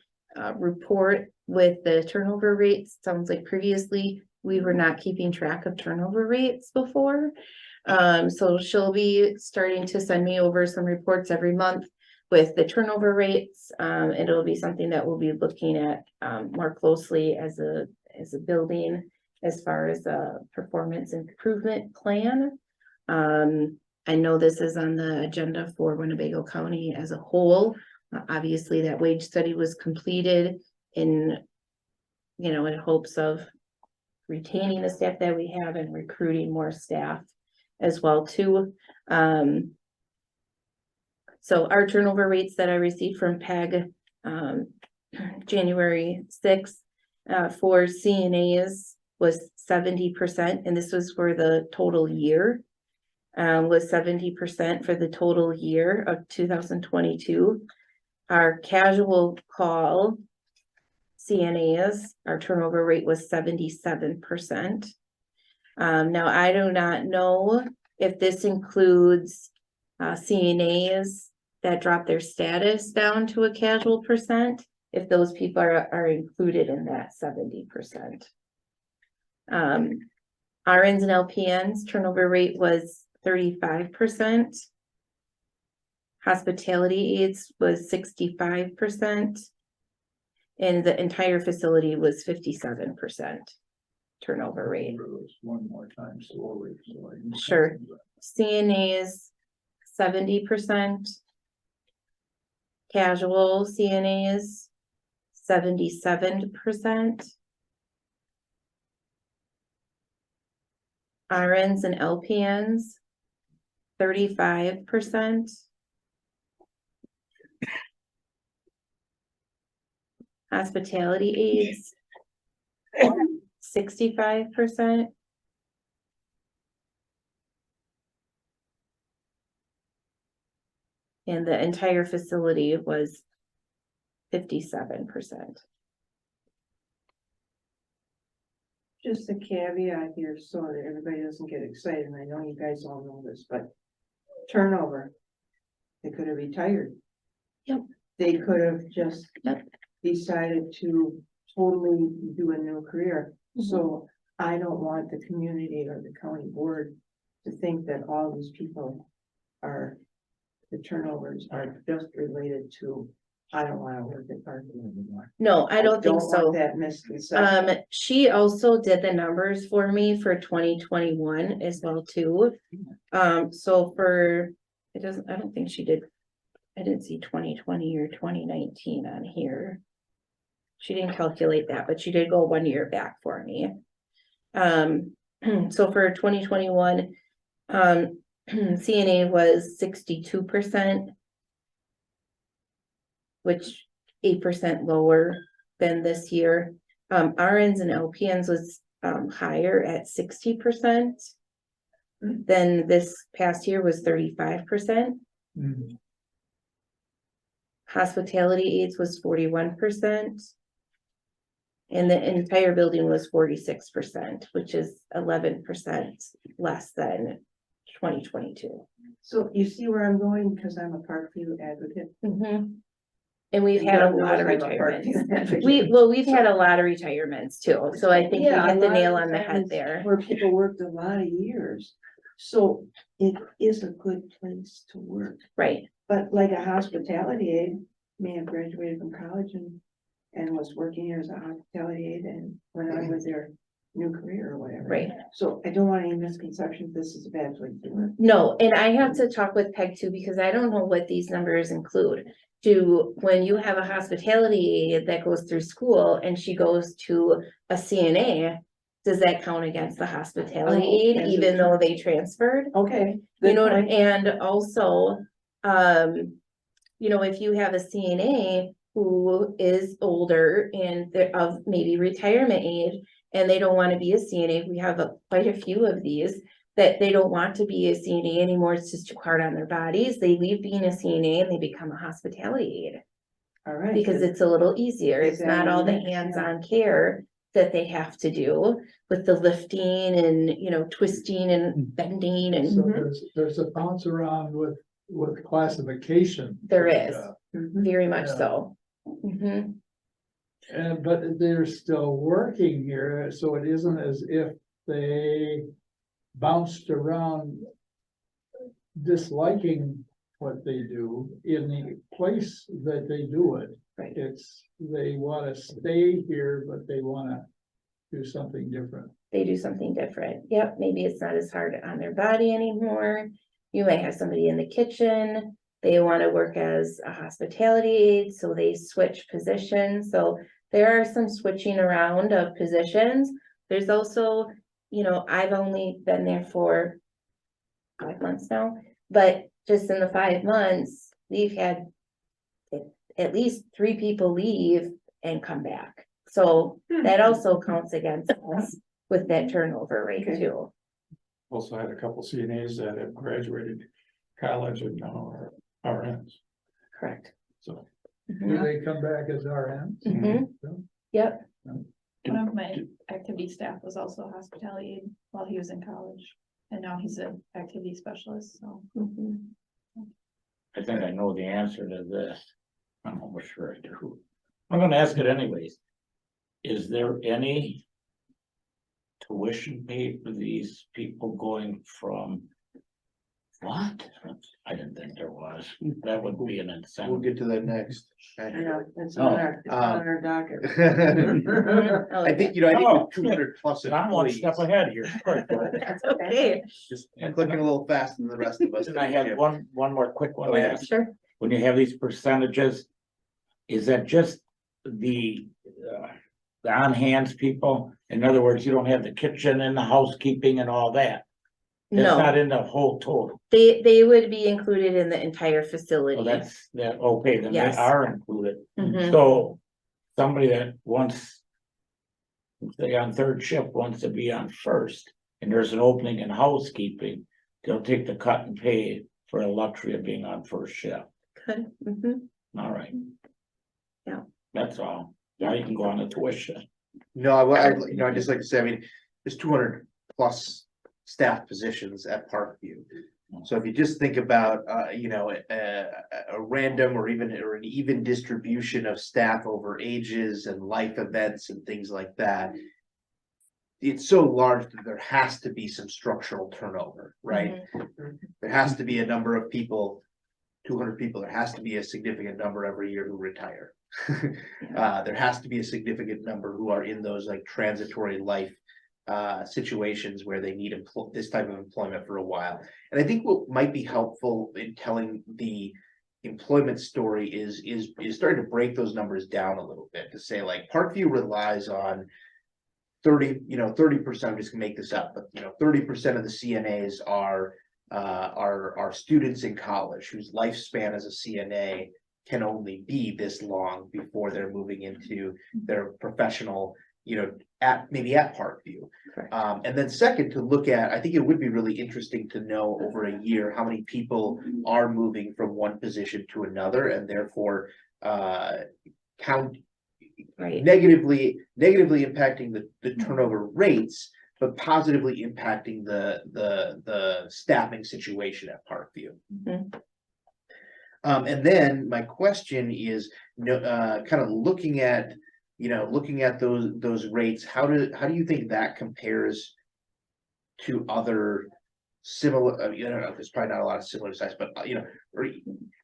[SPEAKER 2] report with the turnover rates. Sounds like previously we were not keeping track of turnover rates before. So she'll be starting to send me over some reports every month with the turnover rates. It'll be something that we'll be looking at, more closely as a building as far as a performance improvement plan. I know this is on the agenda for Winnebago County as a whole. Obviously, that wage study was completed in, in hopes of retaining the staff that we have and recruiting more staff as well too. So our turnover rates that I received from PEG, January 6th, for CNAs was 70%, and this was for the total year. Was 70% for the total year of 2022. Our casual call CNAs, our turnover rate was 77%. Now I do not know if this includes CNAs that drop their status down to a casual percent, if those people are included in that 70%. RNs and LPNs turnover rate was 35%. Hospitality aides was 65%. And the entire facility was 57% turnover rate.
[SPEAKER 4] Remember this one more time slowly, so I can-
[SPEAKER 2] Sure. CNAs, 70%. Casual CNAs, 77%. RNs and LPNs, 35%. Hospitality aides, 65%. And the entire facility was 57%.
[SPEAKER 5] Just a caveat here so that everybody doesn't get excited, and I know you guys all know this, but turnover. They could have retired.
[SPEAKER 2] Yep.
[SPEAKER 5] They could have just
[SPEAKER 2] Yep.
[SPEAKER 5] decided to totally do a new career.
[SPEAKER 2] Mhm.
[SPEAKER 5] So I don't want the community or the county board to think that all these people are, the turnovers are just related to, I don't wanna work at Parkview anymore.
[SPEAKER 2] No, I don't think
[SPEAKER 5] want
[SPEAKER 2] so.
[SPEAKER 5] That misconception.
[SPEAKER 2] She also did the numbers for me for 2021 as well too. So for, I don't think she did. I didn't see 2020 or 2019 on here. She didn't calculate that, but she did go 1 year back for me. So for 2021, CNA was 62%, which 8% lower than this year. RNs and LPNs was higher at 60%. Then this past year was 35%.
[SPEAKER 3] Mhm.
[SPEAKER 2] Hospitality aides was 41%. And the entire building was 46%, which is 11% less than 2022.
[SPEAKER 5] So you see where I'm going, because I'm a Parkview advocate.
[SPEAKER 2] And we've had a
[SPEAKER 5] God
[SPEAKER 2] lot of
[SPEAKER 5] knows I'm a
[SPEAKER 2] retirements.
[SPEAKER 5] Parkview advocate.
[SPEAKER 2] We've had a lot of retirements too, so I think we
[SPEAKER 5] Yeah,
[SPEAKER 2] hit
[SPEAKER 5] a
[SPEAKER 2] the
[SPEAKER 5] lot
[SPEAKER 2] nail
[SPEAKER 5] of
[SPEAKER 2] on the head
[SPEAKER 5] times
[SPEAKER 2] there.
[SPEAKER 5] Where people worked a lot of years. So it is a good place to work.
[SPEAKER 2] Right,
[SPEAKER 5] But like a hospitality aide may have graduated from college and was working here as a hospitality aide and went on with their new career or whatever.
[SPEAKER 2] right.
[SPEAKER 5] So I don't want any misconceptions, this is a bad place to work.
[SPEAKER 2] No, and I have to talk with Peg too, because I don't know what these numbers include. When you have a hospitality aide that goes through school and she goes to a CNA, does that count against the hospitality
[SPEAKER 5] Oh,
[SPEAKER 2] aide,
[SPEAKER 5] as a
[SPEAKER 2] even though they transferred?
[SPEAKER 5] Okay.
[SPEAKER 2] You
[SPEAKER 5] good
[SPEAKER 2] know,
[SPEAKER 5] point.
[SPEAKER 2] and also, if you have a CNA who is older and they're of maybe retirement age, and they don't want to be a CNA, we have quite a few of these, that they don't want to be a CNA anymore, it's just too hard on their bodies, they leave being a CNA and they become a hospitality aide.
[SPEAKER 5] All right.
[SPEAKER 2] Because it's a little easier, it's not all the
[SPEAKER 5] Exactly.
[SPEAKER 2] hands-on care that they have to do with the lifting and, twisting and bending
[SPEAKER 4] So
[SPEAKER 2] and
[SPEAKER 4] there's a bounce around with classification.
[SPEAKER 2] there is.
[SPEAKER 5] Mhm.
[SPEAKER 2] Very much
[SPEAKER 4] Yeah.
[SPEAKER 2] so. Mhm.
[SPEAKER 4] but they're still working here, so it isn't as if they bounced around disliking what they do in the place that they do it.
[SPEAKER 2] Right.
[SPEAKER 4] It's, they wanna stay here, but they wanna do something different.
[SPEAKER 2] They do something different. Yep, maybe it's not as hard on their body anymore. You might have somebody in the kitchen. They want to work as a hospitality aide, so they switch positions. So there are some switching around of positions. There's also, I've only been there for 5 months now, but just in the 5 months, we've had at least 3 people leave and come back. So that also counts against us with that turnover rate
[SPEAKER 5] Okay.
[SPEAKER 2] too.
[SPEAKER 3] Also had a couple CNAs that have graduated college and now are RNs,
[SPEAKER 2] Correct.
[SPEAKER 3] so.
[SPEAKER 4] Do
[SPEAKER 2] Mhm.
[SPEAKER 4] they come back as RNs?
[SPEAKER 2] Mhm. Yep,
[SPEAKER 8] One of my activity staff was also a hospitality aide while he was in college, and now he's an activity specialist, so.
[SPEAKER 2] mhm.
[SPEAKER 7] I think I know the answer to this. I'm almost sure I do. I'm gonna ask it anyways. Is there any tuition paid for these people going from? What? I didn't think there was. That would be an
[SPEAKER 1] We'll
[SPEAKER 7] incentive.
[SPEAKER 1] get to that next.
[SPEAKER 5] I know, it's
[SPEAKER 7] Oh.
[SPEAKER 5] it's on our docket.
[SPEAKER 2] Oh,
[SPEAKER 1] I think, I think with 200 plus
[SPEAKER 7] And I'm one step
[SPEAKER 1] employees,
[SPEAKER 7] ahead here.
[SPEAKER 2] That's okay,
[SPEAKER 1] just clicking a little faster than the rest of us.
[SPEAKER 7] And I had one more quick one.
[SPEAKER 1] Oh,
[SPEAKER 7] to
[SPEAKER 1] yeah.
[SPEAKER 7] ask.
[SPEAKER 2] sure.
[SPEAKER 7] When you have these percentages, is that just the on-hands people? In other words, you don't have the kitchen and the housekeeping and all that. That's not
[SPEAKER 2] No,
[SPEAKER 7] in the whole total.
[SPEAKER 2] they would be included in the entire
[SPEAKER 7] So
[SPEAKER 2] facility.
[SPEAKER 7] that's, that, okay, then they
[SPEAKER 2] Yes.
[SPEAKER 7] are included.
[SPEAKER 2] Mhm.
[SPEAKER 7] So somebody that wants, say on third shift wants to be on first, and there's an opening in housekeeping, they'll take the cut and pay for the luxury of being on first shift.
[SPEAKER 2] Good. Mhm.
[SPEAKER 7] All right.
[SPEAKER 2] Yeah.
[SPEAKER 7] That's all. Now you can go on the tuition.
[SPEAKER 1] No, I just like to say, I mean, there's 200 plus staff positions at Parkview. So if you just think about, a random or an even distribution of staff over ages and life events and things like that. It's so large that there has to be some structural turnover, right? There has to be a number of people, 200 people, there has to be a significant number every year who retire. There has to be a significant number who are in those like transitory life situations where they need this type of employment for a while. And I think what might be helpful in telling the employment story is starting to break those numbers down a little bit to say like Parkview relies on 30%, I'm just gonna make this up, but 30% of the CNAs are students in college whose lifespan as a CNA can only be this long before they're moving into their professional, at Parkview.
[SPEAKER 2] Correct.
[SPEAKER 1] And then second, to look at, I think it would be really interesting to know over a year how many people are moving from one position to another and therefore count
[SPEAKER 2] Right.
[SPEAKER 1] negatively impacting the turnover rates, but positively impacting the staffing situation at Parkview.
[SPEAKER 2] Mhm.
[SPEAKER 1] And then my question is, kind of looking at those rates, how do you think that compares to other similar, I don't know, there's probably not a lot of similar size, but or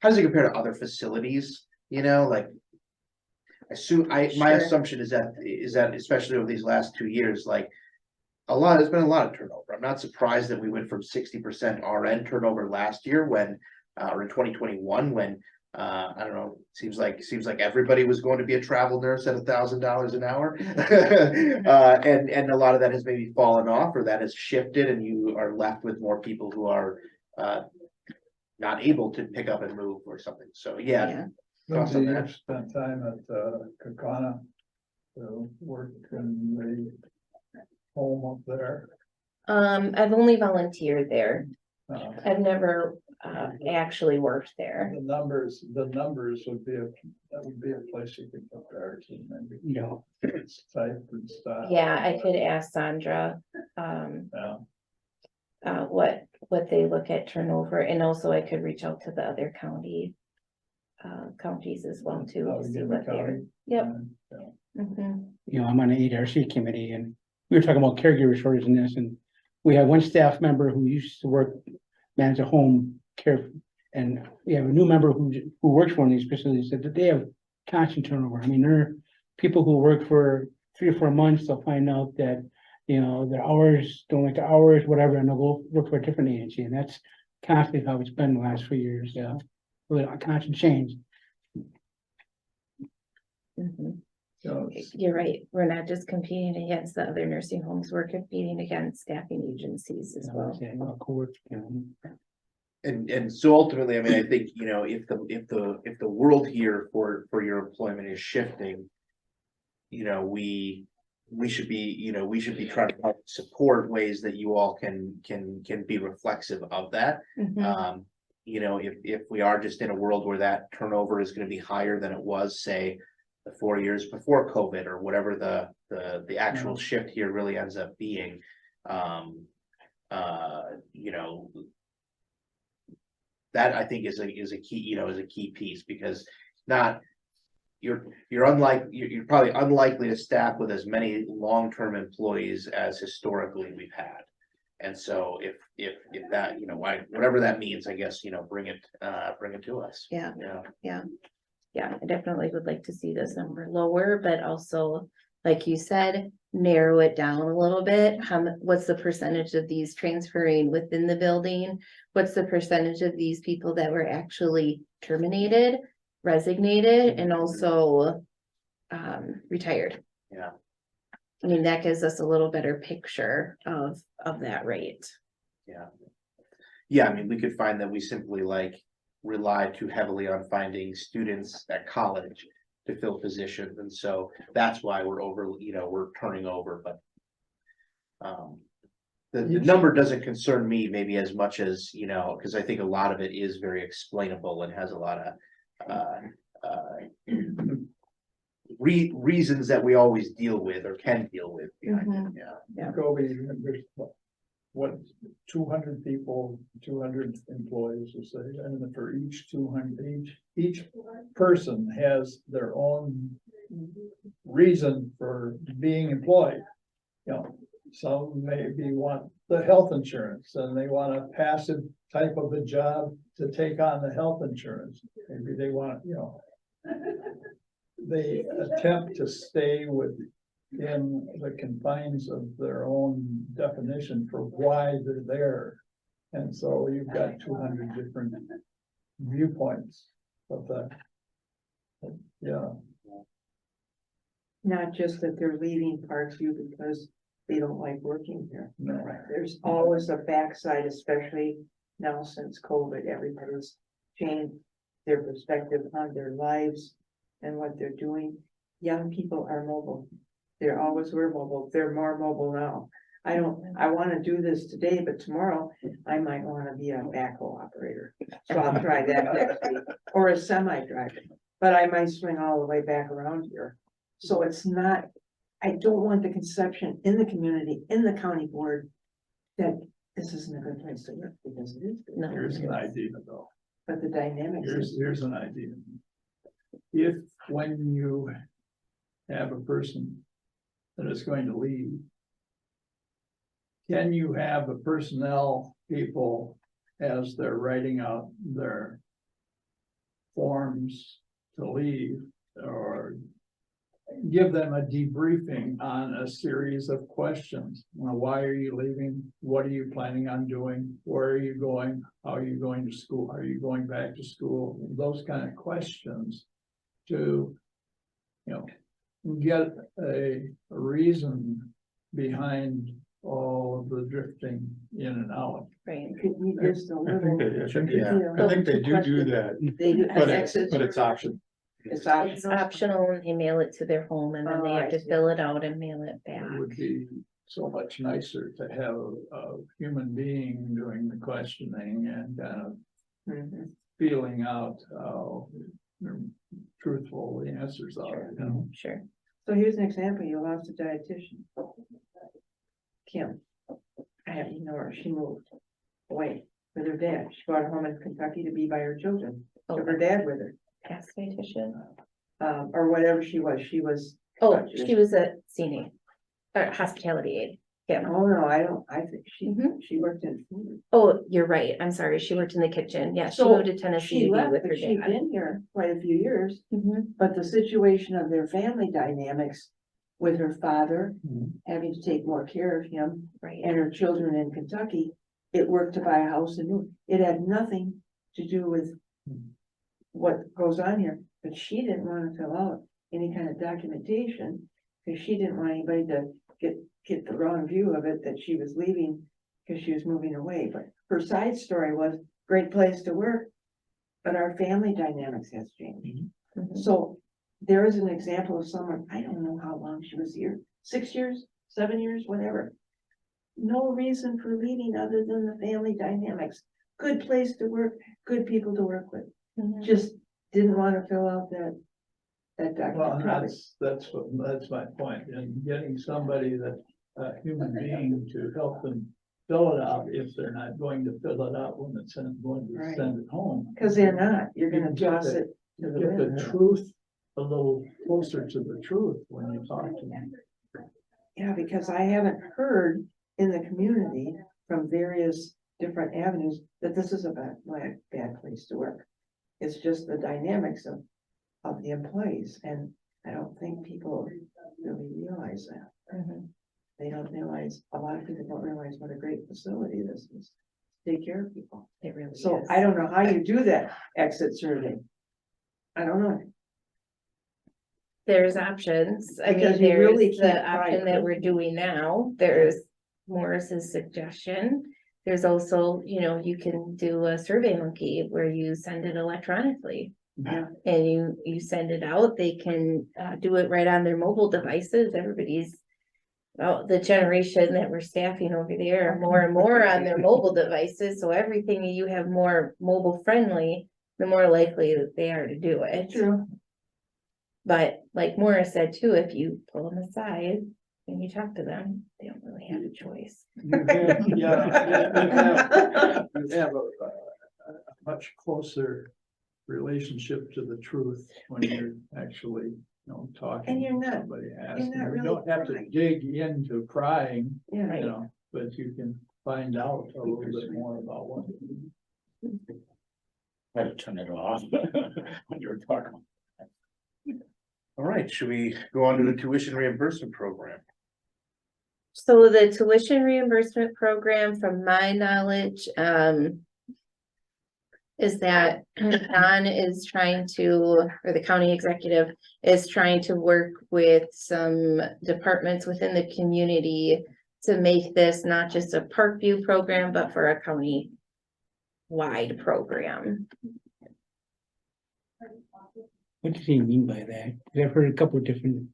[SPEAKER 1] how does it compare to other facilities? Like my
[SPEAKER 2] Sure.
[SPEAKER 1] assumption is that especially over these last 2 years, like there's been a lot of turnover. I'm not surprised that we went from 60% RN turnover last year when, or in 2021, when, I don't know, seems like everybody was going to be a travel nurse at $1,000 an hour. And a lot of that has maybe fallen off or that has shifted and you are left with more people who are, not able to pick up and move or something. So, yeah. Thoughts on
[SPEAKER 4] Lindsay,
[SPEAKER 1] that?
[SPEAKER 4] you've spent time at Kakana, worked in the home up there.
[SPEAKER 2] I've only volunteered there.
[SPEAKER 4] Uh,
[SPEAKER 2] I've never actually worked there.
[SPEAKER 4] The numbers would be a place you could compare to, maybe. It's type and style.
[SPEAKER 2] Yeah, I could ask Sandra,
[SPEAKER 4] Yeah.
[SPEAKER 2] what they look at turnover, and also I could reach out to the other county counties as well too.
[SPEAKER 4] Oh,
[SPEAKER 2] to see
[SPEAKER 4] in
[SPEAKER 2] what
[SPEAKER 4] the
[SPEAKER 2] they're-
[SPEAKER 4] county.
[SPEAKER 2] Yep.
[SPEAKER 4] Yeah.
[SPEAKER 2] Mhm.
[SPEAKER 6] You know, I'm on the HRC committee and we were talking about caregiver shortage in this and we have one staff member who used to work, manage a home care. And we have a new member who works for one of these facilities, said that they have constant turnover. I mean, there are people who work for 3 or 4 months, they'll find out that, you know, their hours, don't like the hours, whatever, and they'll go work for a different agency. And that's constantly how it's been the last few years, yeah. Really a constant change.
[SPEAKER 2] Mhm.
[SPEAKER 4] So it's-
[SPEAKER 2] You're right. We're not just competing against the other nursing homes, we're competing against staffing agencies as well.
[SPEAKER 1] And so ultimately, I mean, I think, you know, if the world here for your employment is shifting. You know, we should be, you know, we should be trying to help support ways that you all can be reflexive of that.
[SPEAKER 2] Mhm.
[SPEAKER 1] You know, if we are just in a world where that turnover is gonna be higher than it was, say. The 4 years before COVID or whatever the actual shift here really ends up being. You know. That I think is a key, you know, is a key piece because not. You're probably unlikely to staff with as many long-term employees as historically we've had. And so if that, you know, whatever that means, I guess, you know, bring it to us.
[SPEAKER 2] Yeah.
[SPEAKER 1] Yeah.
[SPEAKER 2] Yeah, I definitely would like to see this number lower, but also, like you said, narrow it down a little bit. What's the percentage of these transferring within the building? What's the percentage of these people that were actually terminated, resignated, and also retired?
[SPEAKER 1] Yeah.
[SPEAKER 2] I mean, that gives us a little better picture of that rate.
[SPEAKER 1] Yeah, I mean, we could find that we simply like rely too heavily on finding students at college to fill positions, and so that's why we're turning over, but. The number doesn't concern me maybe as much as, you know, because I think a lot of it is very explainable and has a lot of. Reasons that we always deal with or can deal with behind it, yeah.
[SPEAKER 4] Kobe, there's what, 200 people, 200 employees, we'll say, and for each 200, each person has their own reason for being employed. You know, some maybe want the health insurance and they want a passive type of a job to take on the health insurance. Maybe they want, you know, they attempt to stay within the confines of their own definition for why they're there. And so you've got 200 different viewpoints of that. Yeah.
[SPEAKER 5] Not just that they're leaving Parkview because they don't like working here.
[SPEAKER 4] No.
[SPEAKER 5] There's always a backside, especially now since COVID, everybody's changed their perspective on their lives and what they're doing. Young people are mobile. They're always were mobile. They're more mobile now. I wanna do this today, but tomorrow I might wanna be a backhoe operator. So I'll try that next week, or a semi driver, but I might swing all the way back around here. So it's not, I don't want the conception in the community, in the county board, that this isn't a good place to work, because it is. good.
[SPEAKER 2] No.
[SPEAKER 4] Here's an idea though.
[SPEAKER 5] But the dynamics.
[SPEAKER 4] Here's an idea. If when you have a person that is going to leave, can you have the personnel people as they're writing out their forms to leave, or give them a debriefing on a series of questions? Well, why are you leaving? What are you planning on doing? Where are you going? How are you going to school? Are you going back to school? Those kind of questions to, you know, get a reason behind all of the drifting in and out.
[SPEAKER 2] Right.
[SPEAKER 5] Could be just a
[SPEAKER 3] I
[SPEAKER 5] little.
[SPEAKER 3] think they do that,
[SPEAKER 5] They do.
[SPEAKER 3] but it's optional.
[SPEAKER 5] It's
[SPEAKER 2] It's
[SPEAKER 5] optional.
[SPEAKER 2] optional and they mail it to their home and then they
[SPEAKER 5] Oh,
[SPEAKER 2] have
[SPEAKER 5] I
[SPEAKER 2] to
[SPEAKER 5] see.
[SPEAKER 2] fill it out and mail it back.
[SPEAKER 4] It would be so much nicer to have a human being doing the questioning and
[SPEAKER 5] Mhm.
[SPEAKER 4] feeling out how truthful the answers are, you know?
[SPEAKER 2] Sure.
[SPEAKER 5] So here's an example, you lost a dietitian. Kim, I have to know her, she moved away with her dad, she bought a home in Kentucky to be by her children, took her dad with her.
[SPEAKER 2] past dietitian.
[SPEAKER 5] Or whatever she was.
[SPEAKER 2] Oh, she was a CNA, hospitality aide. Yeah.
[SPEAKER 5] Oh, no, I think
[SPEAKER 2] Mhm.
[SPEAKER 5] she worked in food.
[SPEAKER 2] Oh, you're right. I'm sorry. She worked in the kitchen. Yeah, she
[SPEAKER 5] So,
[SPEAKER 2] moved to Tennessee
[SPEAKER 5] She
[SPEAKER 2] to be
[SPEAKER 5] left,
[SPEAKER 2] with her
[SPEAKER 5] but she'd
[SPEAKER 2] dad.
[SPEAKER 5] been here quite a few years,
[SPEAKER 2] Mhm.
[SPEAKER 5] but the situation of their family dynamics with her father
[SPEAKER 3] Mhm.
[SPEAKER 5] having to take more care of him
[SPEAKER 2] Right.
[SPEAKER 5] and her children in Kentucky, it worked to buy a house in New, it had nothing to do with what goes on here, but she didn't want to fill out any kind of documentation because she didn't want anybody to get the wrong view of it, that she was leaving because she was moving away. But her side story was great place to work, but our family dynamics has changed.
[SPEAKER 2] Mhm.
[SPEAKER 5] So there is an example of someone, I don't know how long she was here, 6 years, 7 years, whatever. No reason for leaving other than the family dynamics. Good place to work, good people to work with.
[SPEAKER 2] Mhm.
[SPEAKER 5] Just didn't want to fill out that
[SPEAKER 4] Well,
[SPEAKER 5] document.
[SPEAKER 4] that's my point, and getting somebody that, a human being to help them fill it out if they're not going to fill it out when it's going to
[SPEAKER 5] Right.
[SPEAKER 4] send it home.
[SPEAKER 5] Because they're not, you're gonna
[SPEAKER 4] You get
[SPEAKER 5] toss
[SPEAKER 4] the-
[SPEAKER 5] it to
[SPEAKER 4] You
[SPEAKER 5] the
[SPEAKER 4] get the
[SPEAKER 5] wind.
[SPEAKER 4] truth a little closer to the truth when you talk to them.
[SPEAKER 5] Yeah, because I haven't heard in the community from various different avenues that this is a bad place to work. It's just the dynamics of the employees, and I don't think people really realize that.
[SPEAKER 2] Mhm.
[SPEAKER 5] They don't realize, a lot of people don't realize what a great facility this is, to take care of people.
[SPEAKER 2] It really
[SPEAKER 5] So
[SPEAKER 2] is.
[SPEAKER 5] I don't know how you do that exit survey. I don't know.
[SPEAKER 2] There's options. I mean,
[SPEAKER 5] Because you really
[SPEAKER 2] there's the
[SPEAKER 5] can't try
[SPEAKER 2] option that
[SPEAKER 5] it.
[SPEAKER 2] we're doing now. There's Morris's suggestion. There's also, you can do a Survey Monkey where you send it electronically.
[SPEAKER 5] Yeah.
[SPEAKER 2] And you send it out. They can do it right on their mobile devices. Everybody's, well, the generation that we're staffing over there are more and more on their mobile devices. So everything you have more mobile friendly, the more likely that they are to do it.
[SPEAKER 5] True.
[SPEAKER 2] But like Morris said too, if you pull them aside and you talk to them, they don't really have a choice.
[SPEAKER 4] You have a much closer relationship to the truth when you're actually, talking.
[SPEAKER 5] And you're
[SPEAKER 4] to
[SPEAKER 5] not-
[SPEAKER 4] somebody, asking.
[SPEAKER 5] not
[SPEAKER 4] You
[SPEAKER 5] really
[SPEAKER 4] don't have to
[SPEAKER 5] prying.
[SPEAKER 4] dig into prying,
[SPEAKER 5] Yeah,
[SPEAKER 4] but you can find out a little bit more about what.
[SPEAKER 7] I had to turn it off when you were talking.
[SPEAKER 1] All right, should we go on to the tuition reimbursement program?
[SPEAKER 2] So the tuition reimbursement program, from my knowledge, is that Don is trying to, or the county executive is trying to work with some departments within the community to make this not just a Parkview program, but for a county-wide program.
[SPEAKER 6] What does he mean by that? 'Cause I've heard a couple of different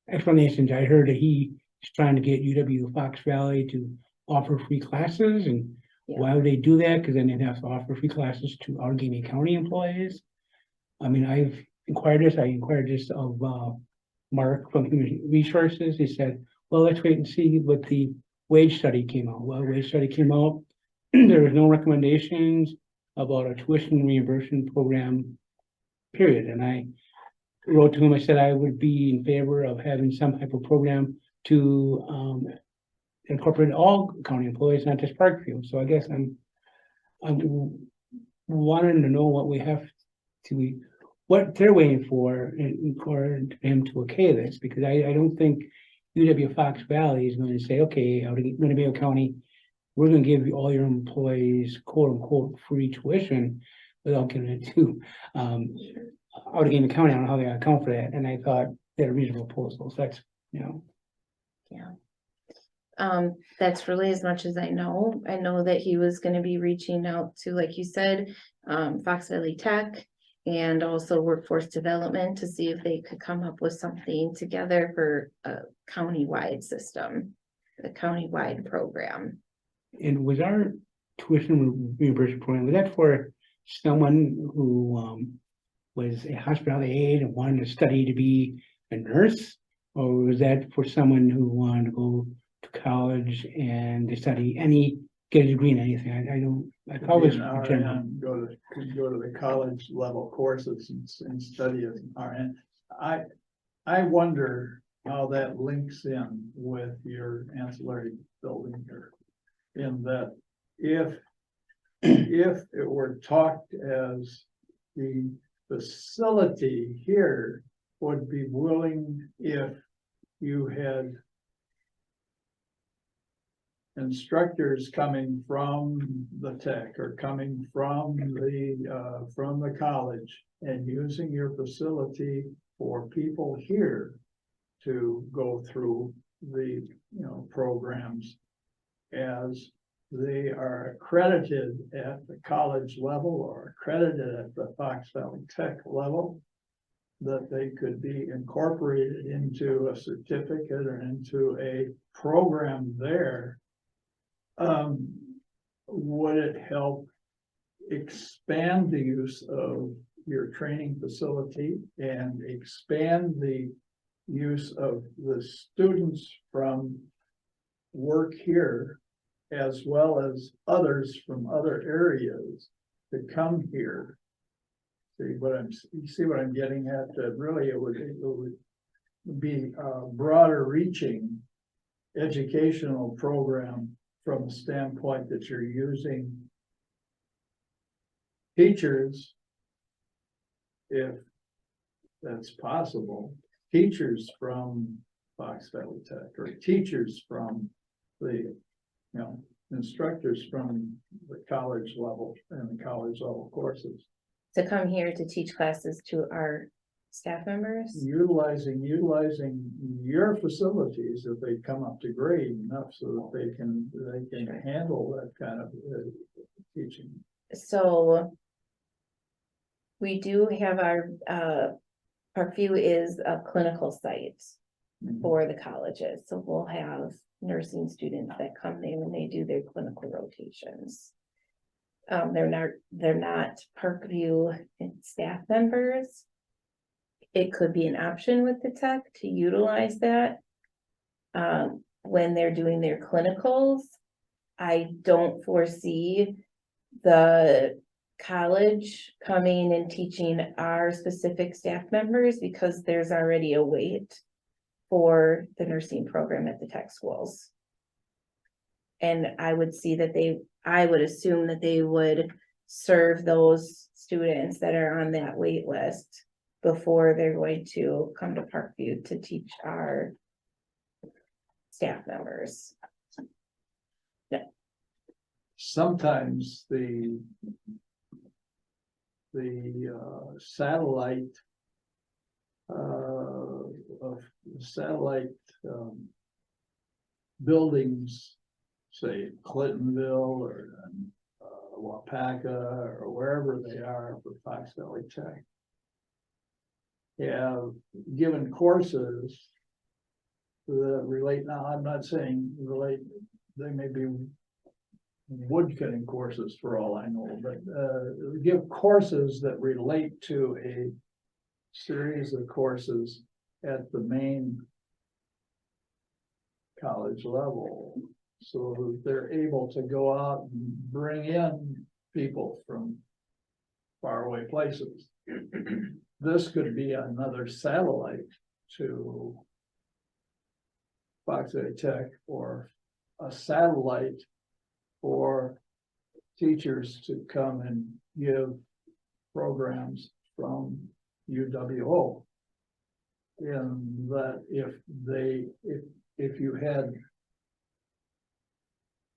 [SPEAKER 6] explanations. I heard that he is trying to get UW Fox Valley to offer free classes, and
[SPEAKER 2] Yeah.
[SPEAKER 6] why would they do that? Because then they'd have to offer free classes to Allegheny County employees. I mean, I inquired this of Mark from Human Resources. He said, well, let's wait and see what the wage study came out. Well, wage study came out. There was no recommendations about a tuition reimbursement program, period. And I wrote to him, I said I would be in favor of having some type of program to incorporate all county employees, not just Parkview. So I guess I'm wanting to know what we have to, what they're waiting for for him to okay this, because I don't think UW Fox Valley is going to say, okay, Winnebago County, we're gonna give you all your employees quote unquote free tuition without giving it to Allegheny County. I don't know how they account for that, and I thought they had a reasonable proposal, so that's,
[SPEAKER 2] That's really as much as I know. I know that he was gonna be reaching out to, like you said, Fox Valley Tech and also Workforce Development to see if they could come up with something together for a county-wide system, a county-wide program.
[SPEAKER 6] And was our tuition reimbursement program, was that for someone who was a hospitality aide and wanted to study to be a nurse? Or was that for someone who wanted to go to college and to study any get a degree in anything. I don't, I thought it was
[SPEAKER 4] Be an
[SPEAKER 6] general.
[SPEAKER 4] RN, could go to the college level courses and study as an RN. I wonder how that links in with your ancillary building here. In that if it were talked as the facility here would be willing if you had instructors coming from the tech or coming from the college and using your facility for people here to go through the, programs as they are accredited at the college level or accredited at the Fox Valley Tech level, that they could be incorporated into a certificate or into a program there. Would it help expand the use of your training facility and expand the use of the students from work here as well as others from other areas to come here? You see what I'm getting at? That really it would be a broader reaching educational program from the standpoint that you're using teachers, if that's possible, teachers from Fox Valley Tech or teachers from the, instructors from the college level and the college level courses.
[SPEAKER 2] To come here to teach classes to our staff members.
[SPEAKER 4] Utilizing your facilities if they come up to grade enough so that they can
[SPEAKER 2] Sure.
[SPEAKER 4] handle that kind of teaching.
[SPEAKER 2] So we do have our, Parkview is a clinical site for the colleges. So we'll have nursing students that come there and they do their clinical rotations. They're not Parkview staff members. It could be an option with the tech to utilize that. When they're doing their clinicals, I don't foresee the college coming and teaching our specific staff members because there's already a wait for the nursing program at the tech schools. And I would assume that they would serve those students that are on that wait list before they're going to come to Parkview to teach our staff members.
[SPEAKER 4] Sometimes the satellite buildings, say Clintonville or Wapaka or wherever they are for Fox Valley Tech, have given courses that relate. Now, I'm not saying relate, they may be woodcutting courses for all I know, but give courses that relate to a series of courses at the main college level, so that they're able to go out and bring in people from faraway places. This could be another satellite to Fox Valley Tech, or a satellite for teachers to come and give programs from UWO. And that if you had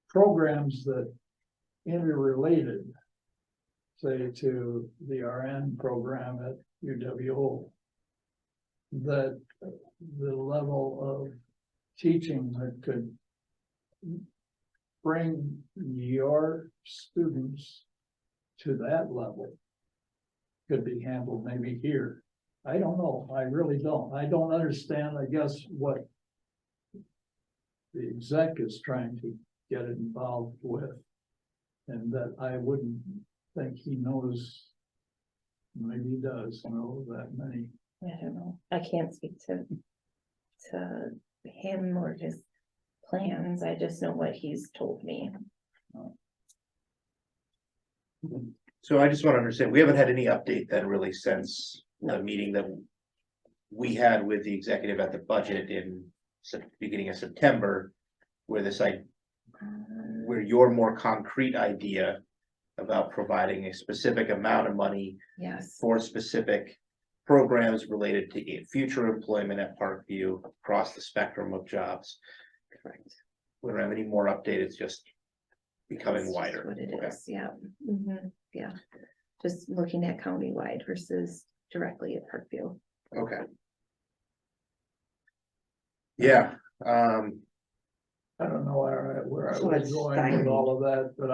[SPEAKER 4] programs that interrelated, say to the RN program at UWO, that the level of teaching that could bring your students to that level could be handled maybe here. I don't know. I really don't. I don't understand, I guess, what the exec is trying to get involved with. And that I wouldn't think he knows, maybe he does know that many.
[SPEAKER 2] I don't know. I can't speak to him or his plans. I just know what he's told me.
[SPEAKER 1] So I just want to understand, we haven't had any update then really since the meeting that we had with the executive at the budget in beginning of September, where where your more concrete idea about providing a specific amount of money
[SPEAKER 2] Yes,
[SPEAKER 1] for specific programs related to future employment at Parkview across the spectrum of jobs.
[SPEAKER 2] correct.
[SPEAKER 1] We don't have any more update, it's just becoming
[SPEAKER 2] That's just
[SPEAKER 1] wider.
[SPEAKER 2] what it
[SPEAKER 1] Okay.
[SPEAKER 2] is, yeah, yeah. Just looking at countywide versus directly at Parkview.
[SPEAKER 1] Okay. Yeah,
[SPEAKER 4] I don't know where I
[SPEAKER 5] So
[SPEAKER 4] was
[SPEAKER 5] it's
[SPEAKER 4] going with
[SPEAKER 5] stymied.
[SPEAKER 4] all of that, but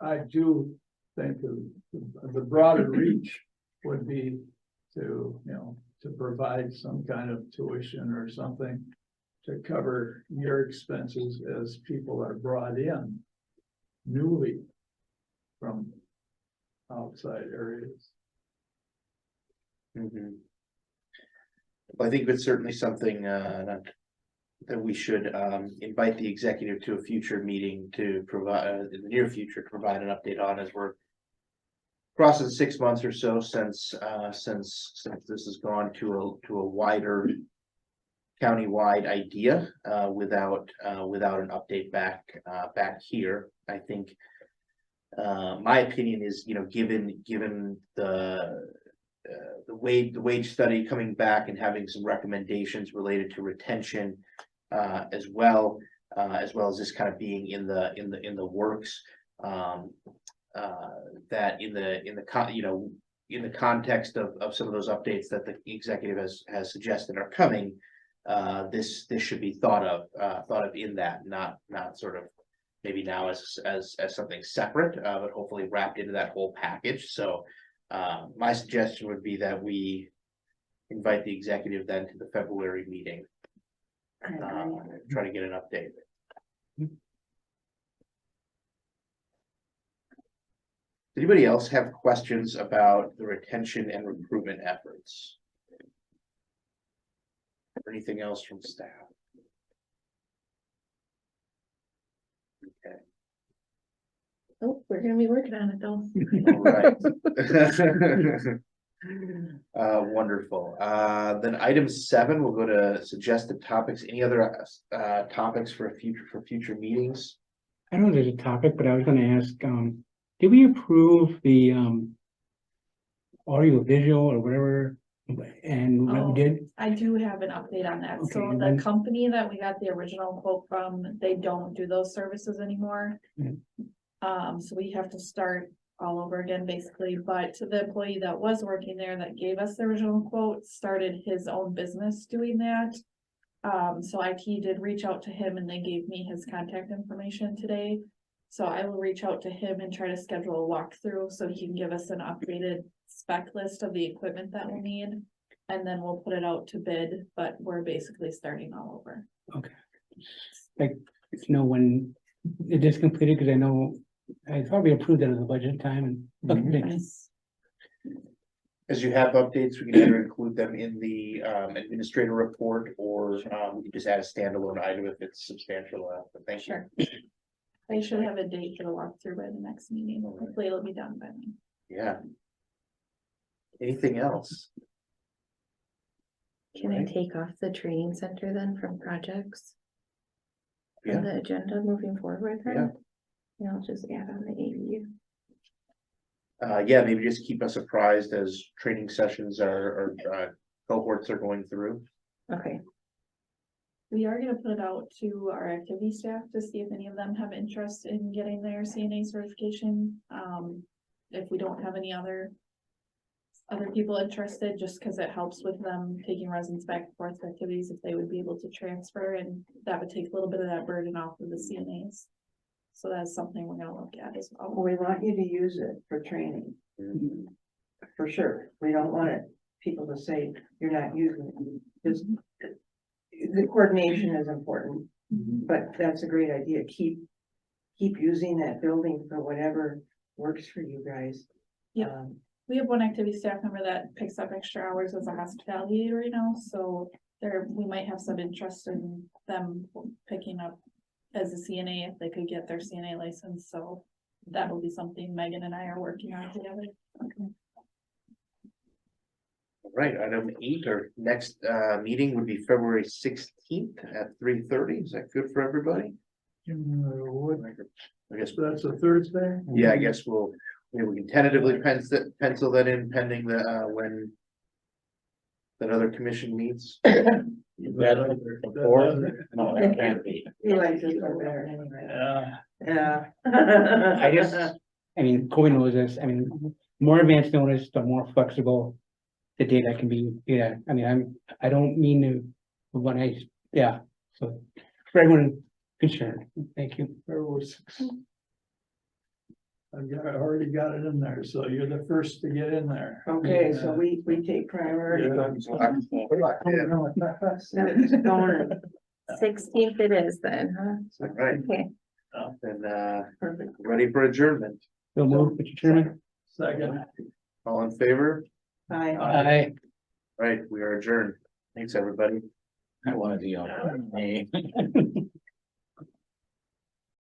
[SPEAKER 4] I do think the broader reach would be to, to provide some kind of tuition or something to cover your expenses as people are brought in newly from outside areas.
[SPEAKER 1] mhm. I think it's certainly something, that we should, invite the executive to a future meeting to provide, in the near future, to provide an update on as we're crossing 6 months or so since this has gone to a wider countywide idea, without an update back here. I think, my opinion is, given the wage study coming back and having some recommendations related to retention, as well as this kind of being in the works, that in the context of some of those updates that the executive has suggested are coming, this should be thought of in that, not sort of maybe now as something separate, but hopefully wrapped into that whole package. So my suggestion would be that we invite the executive then to the February meeting, try to get an update. Anybody else have questions about the retention and recruitment efforts? Or anything else from staff? Okay,
[SPEAKER 2] Oh, we're gonna be working on it though.
[SPEAKER 1] all right. Wonderful. Then item 7, we'll go to suggested topics. Any other topics for future meetings?
[SPEAKER 6] I don't know if there's a topic, but I was gonna ask, did we approve the, audio visual or whatever? And what we
[SPEAKER 8] Oh.
[SPEAKER 6] did?
[SPEAKER 8] I do have an update on that. So
[SPEAKER 6] Okay,
[SPEAKER 8] the
[SPEAKER 6] then-
[SPEAKER 8] company that we got the original quote from, they don't do those services anymore.
[SPEAKER 6] Mm.
[SPEAKER 8] So we have to start all over again, basically, but the employee that was working there that gave us the original quote started his own business doing that. So IT did reach out to him and they gave me his contact information today. So I will reach out to him and try to schedule a walkthrough so he can give us an updated spec list of the equipment that we'll need. And then we'll put it out to bid, but we're basically starting all over.
[SPEAKER 6] Like, to know when it is completed, because I know I thought we approved that at the budget time and.
[SPEAKER 1] Mhm.
[SPEAKER 6] thanks.
[SPEAKER 1] As you have updates, we can either include them in the administrator report, or we can just add a standalone item if it's substantial enough. But thank you.
[SPEAKER 8] Sure. I should have a date for the walkthrough by the next meeting. Hopefully it'll be done by then.
[SPEAKER 1] Yeah. Anything else?
[SPEAKER 2] Can I
[SPEAKER 1] Right.
[SPEAKER 2] take off the training center then from projects?
[SPEAKER 1] Yeah.
[SPEAKER 2] From the agenda moving forward
[SPEAKER 1] Yeah.
[SPEAKER 2] then? Yeah, I'll just add on the AU.
[SPEAKER 1] Yeah, maybe just keep us apprised as training sessions or cohorts are going through.
[SPEAKER 2] Okay,
[SPEAKER 8] We are gonna put it out to our activity staff to see if any of them have interest in getting their CNA certification. If we don't have any other people interested, just because it helps with them taking residents back and forth to activities, if they would be able to transfer, and that would take a little bit of that burden off of the CNAs. So that's something we're gonna look at as well.
[SPEAKER 5] We want you to use it for training, for sure. We don't want people to say you're not using it. Just the coordination is important, but that's a great idea. Keep using that building for whatever works for you guys.
[SPEAKER 8] Yep. We have one activity staff member that picks up extra hours as a hospitality aide right now, so we might have some interest in them picking up as a CNA if they could get their CNA license, so that will be something Megan and I are working on together.
[SPEAKER 1] All right, item 8, our next meeting would be February 16th at 3:30. Is that good for everybody?
[SPEAKER 4] What,
[SPEAKER 1] I guess,
[SPEAKER 4] that's a Thursday?
[SPEAKER 1] yeah, I guess we can tentatively pencil that in pending the when that other commission meets.
[SPEAKER 7] Better before, no, that can't be.
[SPEAKER 5] Elections are better anyway.
[SPEAKER 4] Yeah.
[SPEAKER 5] Yeah.
[SPEAKER 6] I just, I mean, Corey knows this, I mean, more advanced notice, the more flexible the data can be, yeah, I mean, I don't mean to, when yeah, so for everyone concerned, thank you.
[SPEAKER 4] February 6th. I already got it in there, so you're the first to get in there.
[SPEAKER 5] Okay, so we take priority.
[SPEAKER 4] Yeah.
[SPEAKER 5] Going,
[SPEAKER 2] 16th it is then, huh?
[SPEAKER 1] All right,
[SPEAKER 2] Okay,
[SPEAKER 1] then
[SPEAKER 5] perfect.
[SPEAKER 1] ready for adjournment.
[SPEAKER 6] So move, Mr. Chairman.
[SPEAKER 4] Second.
[SPEAKER 1] All in favor?
[SPEAKER 5] Bye.
[SPEAKER 6] Aye.
[SPEAKER 1] Right, we are adjourned. Thanks, everybody.
[SPEAKER 7] I wanted to,